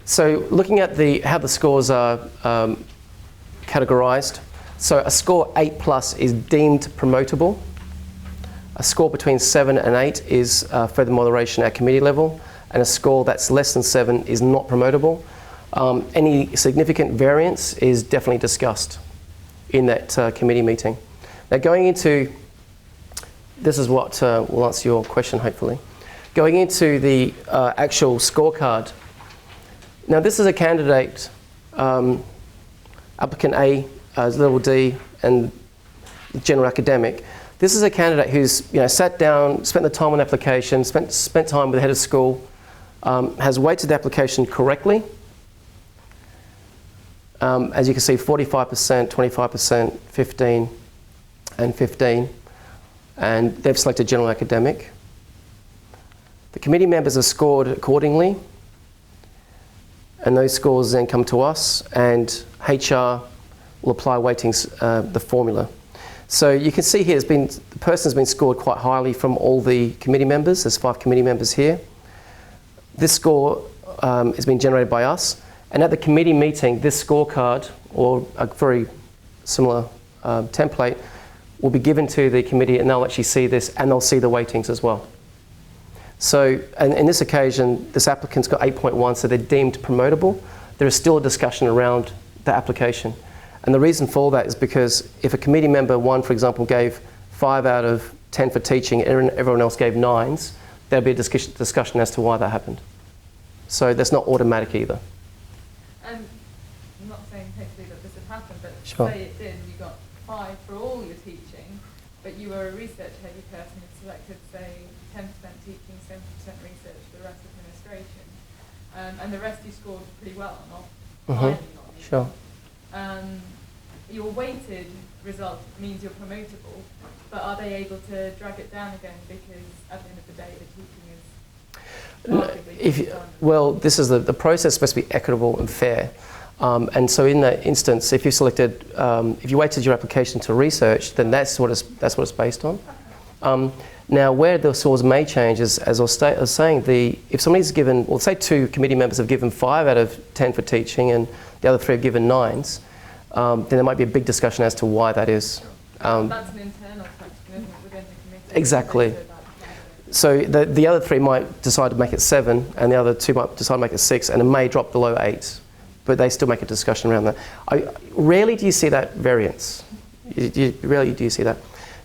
So looking at how the scores are categorised, so a score 8+ is deemed promotable. A score between 7 and 8 is further moderation at committee level, and a score that's less than 7 is not promotable. Any significant variance is definitely discussed in that committee meeting. Now going into, this is what will answer your question hopefully. Going into the actual scorecard. Now this is a candidate, applicant A, level D, and general academic. This is a candidate who's sat down, spent the time on the application, spent time with the head of school, has weighted the application correctly. As you can see, 45%, 25%, 15, and 15, and they've selected general academic. The committee members are scored accordingly. And those scores then come to us, and HR will apply weightings, the formula. So you can see here, the person's been scored quite highly from all the committee members. There's 5 committee members here. This score has been generated by us, and at the committee meeting, this scorecard, or a very similar template, will be given to the committee, and they'll actually see this, and they'll see the weightings as well. So, and in this occasion, this applicant's got 8.1, so they're deemed promotable. There is still a discussion around the application. And the reason for that is because if a committee member, one for example, gave 5 out of 10 for teaching and everyone else gave 9s, there'll be a discussion as to why that happened. So that's not automatic either. I'm not saying hopefully that this would happen, but Sure. say it did, and you got 5 for all your teaching, but you were a research-heavy person and selected, say, 10% teaching, 70% research, the rest administration, and the rest you scored pretty well, not highly, not even. Sure. Your weighted result means you're promotable, but are they able to drag it down again because at the end of the day the teaching is Well, this is the process is supposed to be equitable and fair. And so in that instance, if you selected, if you weighted your application to research, then that's what it's based on. Now, where the scores may change is, as I was saying, if somebody's given, well, say 2 committee members have given 5 out of 10 for teaching and the other 3 have given 9s, then there might be a big discussion as to why that is. that's an internal question, isn't it, within the committee? Exactly. So the other 3 might decide to make it 7, and the other 2 might decide to make it 6, and it may drop below 8, but they still make a discussion around that. Rarely do you see that variance. Rarely do you see that.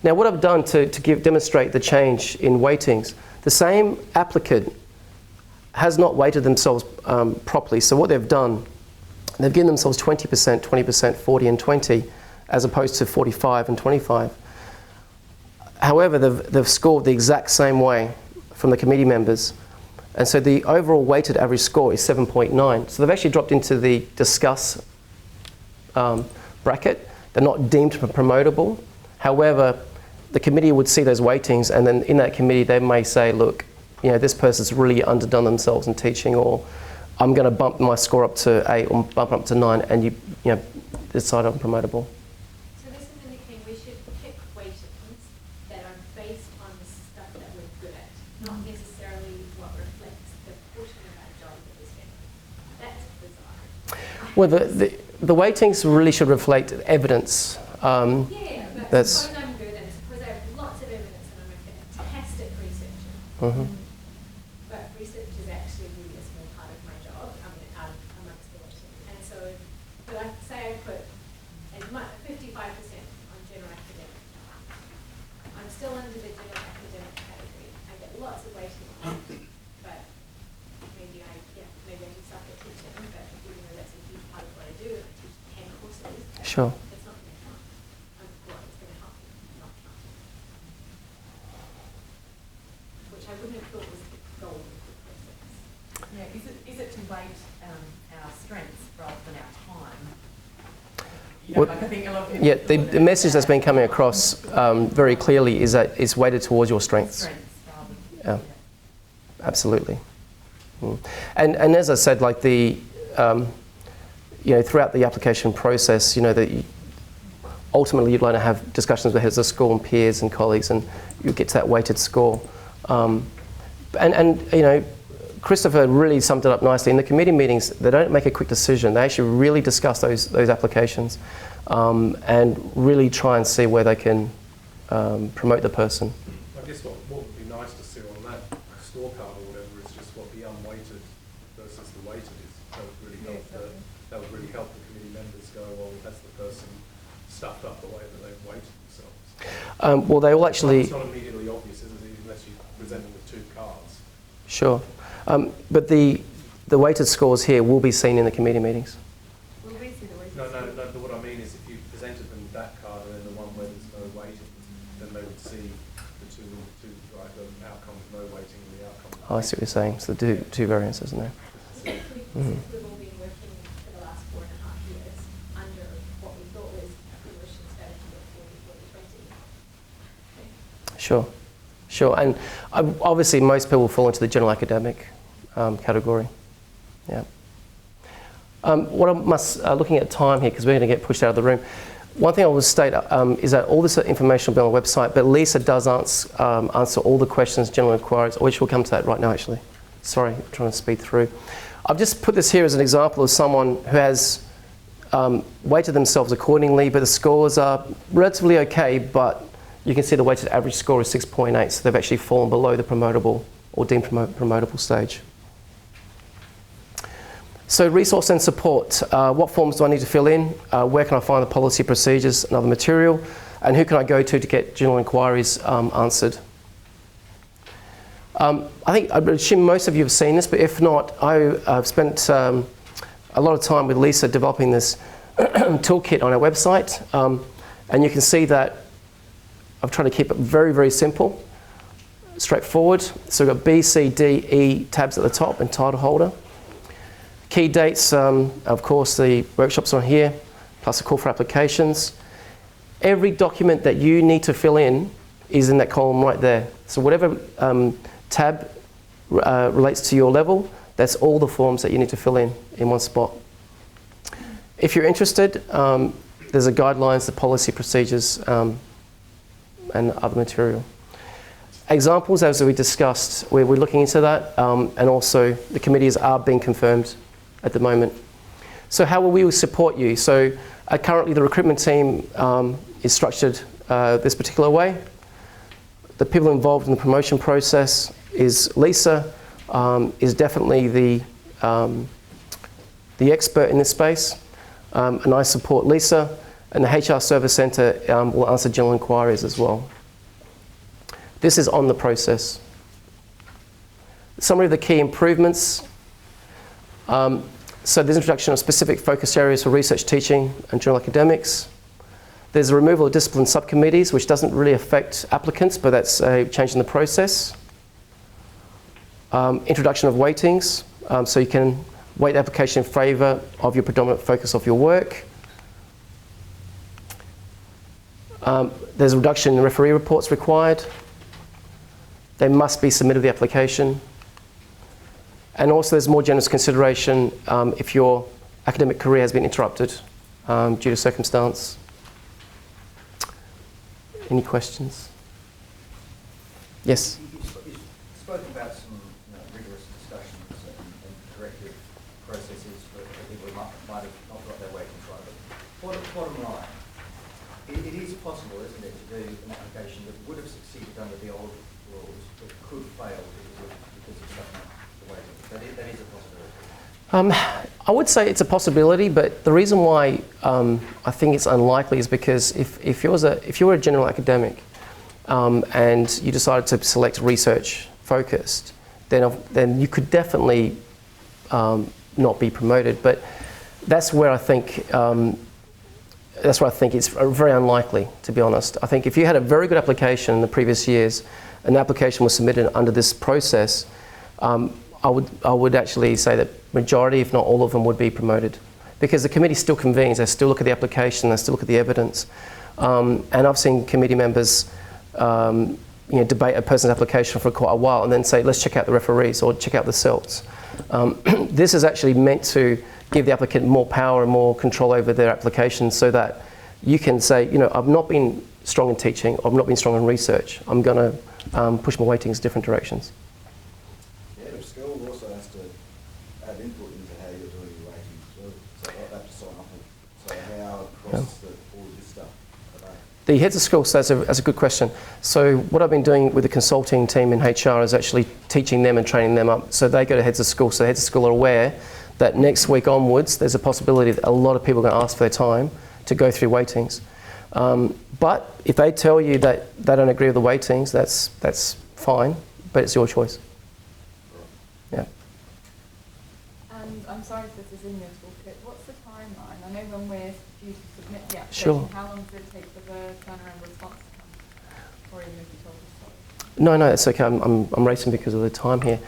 Now, what I've done to demonstrate the change in weightings, the same applicant has not weighted themselves properly. So what they've done, they've given themselves 20%, 20%, 40 and 20, as opposed to 45 and 25. However, they've scored the exact same way from the committee members. And so the overall weighted average score is 7.9. So they've actually dropped into the discuss bracket. They're not deemed promotable. However, the committee would see those weightings, and then in that committee they may say, look, this person's really underdone themselves in teaching, or I'm going to bump my score up to 8 or bump up to 9, and you decide I'm promotable. So this is indicating we should pick weightings that are based on the stuff that we're good at, not necessarily what reflects the portion of our job that we're spending. That's bizarre. Well, the weightings really should reflect evidence. Yeah, but suppose I'm good, and suppose I have lots of evidence and I'm a fantastic researcher. But research is actually really a small part of my job, amongst the weighting. And so, but I say I put 55% on general academic. I'm still under the general academic category. I get lots of weighting on it, but maybe I do suck at teaching, but even though that's a huge part of what I do, and I teach 10 courses, Sure. it's not going to count. It's going to help me not count. Which I wouldn't have thought was the goal of the process. Yeah, is it to weight our strengths rather than our time? Well, I think a lot of people yeah, the message that's been coming across very clearly is that it's weighted towards your strengths. Yeah, absolutely. And as I said, like throughout the application process, ultimately you'd like to have discussions with heads of school and peers and colleagues, and you get to that weighted score. Christopher really summed it up nicely. In the committee meetings, they don't make a quick decision. They actually really discuss those applications and really try and see where they can promote the person. I guess what would be nice to see on that scorecard or whatever is just what the unweighted versus the weighted is. That would really help the committee members go, well, has the person stuffed up the way that they've weighted themselves? Well, they will actually... It's not immediately obvious, is it, unless you present them with 2 cards. Sure. But the weighted scores here will be seen in the committee meetings. Will we see the weighted No, but what I mean is if you presented them that card and then the one where there's no weighting, then they would see the two like the outcome with no weighting and the outcome with Oh, I see what you're saying. So the two variances in there. We've all been working for the last 4.5 years under what we thought was a promotion strategy of 40-40-20. Sure. Sure. And obviously most people fall into the general academic category. Yeah. What I must, looking at time here, because we're going to get pushed out of the room, one thing I will state is that all this information will be on the website, but Lisa does answer all the questions, general inquiries, which we'll come to that right now actually. Sorry, I'm trying to speed through. I've just put this here as an example of someone who has weighted themselves accordingly, but the scores are relatively okay, but you can see the weighted average score is 6.8, so they've actually fallen below the promotable or deemed promotable stage. So resource and support. What forms do I need to fill in? Where can I find the policy procedures and other material? And who can I go to get general inquiries answered? I assume most of you have seen this, but if not, I've spent a lot of time with Lisa developing this toolkit on our website. And you can see that I've tried to keep it very, very simple, straightforward. So we've got B, C, D, E tabs at the top and title holder. Key dates, of course, the workshops are here, plus a call for applications. Every document that you need to fill in is in that column right there. So whatever tab relates to your level, that's all the forms that you need to fill in one spot. If you're interested, there's a guidelines, the policy procedures, and other material. Examples, as we discussed, we're looking into that, and also the committees are being confirmed at the moment. So how will we support you? So currently the recruitment team is structured this particular way. The people involved in the promotion process is Lisa, is definitely the expert in this space, and I support Lisa, and the HR Service Centre will answer general inquiries as well. This is on the process. Summary of the key improvements. So there's introduction of specific focus areas for research, teaching, and general academics. There's a removal of discipline subcommittees, which doesn't really affect applicants, but that's a change in the process. Introduction of weightings, so you can weight the application in favour of your predominant focus of your work. There's a reduction in referee reports required. They must be submitted to the application. And also there's more generous consideration if your academic career has been interrupted due to circumstance. Any questions? Yes? You spoke about some rigorous discussions and corrective processes for people who might have not got their weightings right. But bottom line, it is possible, isn't it, to do an application that would have succeeded under the old rules, but could fail because of stuff. That is a possibility. I would say it's a possibility, but the reason why I think it's unlikely is because if you were a general academic and you decided to select research focused, then you could definitely not be promoted. But that's where I think it's very unlikely, to be honest. I think if you had a very good application in the previous years, and the application was submitted under this process, I would actually say that majority, if not all of them, would be promoted, because the committee still convenes. They still look at the application. They still look at the evidence. And I've seen committee members, debate a person's application for quite a while, and then say, "Let's check out the referees or check out the CELTs." This is actually meant to give the applicant more power and more control over their application, so that you can say, "I've not been strong in teaching. I've not been strong in research. I'm going to push my weightings different directions." The heads of school, so that's a good question. So what I've been doing with the consulting team in HR is actually teaching them and training them up. So they go to heads of school, so heads of school are aware that next week onwards there's a possibility that a lot of people are going to ask for their time to go through weightings. But if they tell you that they don't agree with the weightings, that's fine, but it's your choice. Yeah. And I'm sorry if this is in your toolkit, what's the timeline? I know when we're due to submit the application, Sure. How long does it take for the turnaround response to come? Or even if you told us so? No, it's okay. I'm racing because of the time here.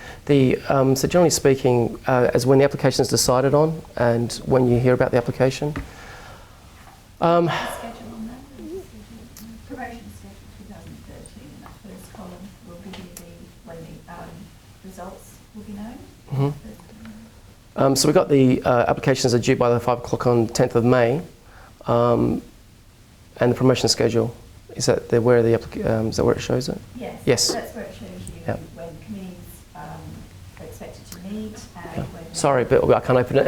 So generally speaking, as when the application is decided on and when you hear about the application. Schedule on that? Promotion schedule 2013, in that first column will give you when the results will be known. Mm-hmm. So we've got the applications are due by the 5 o'clock on 10th of May, and the promotion schedule. Is that where is that where it shows it? Yes. Yes. That's where it shows you when committees are expected to meet and when... Sorry, but I can't open it.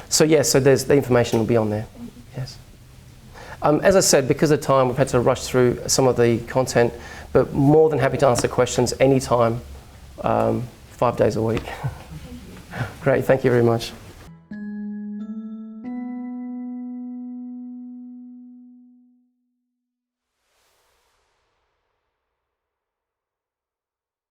So there's the information will be on there. Yes. As I said, because of time, we've had to rush through some of the content, but more than happy to answer questions anytime, 5 days a week. Great, thank you very much.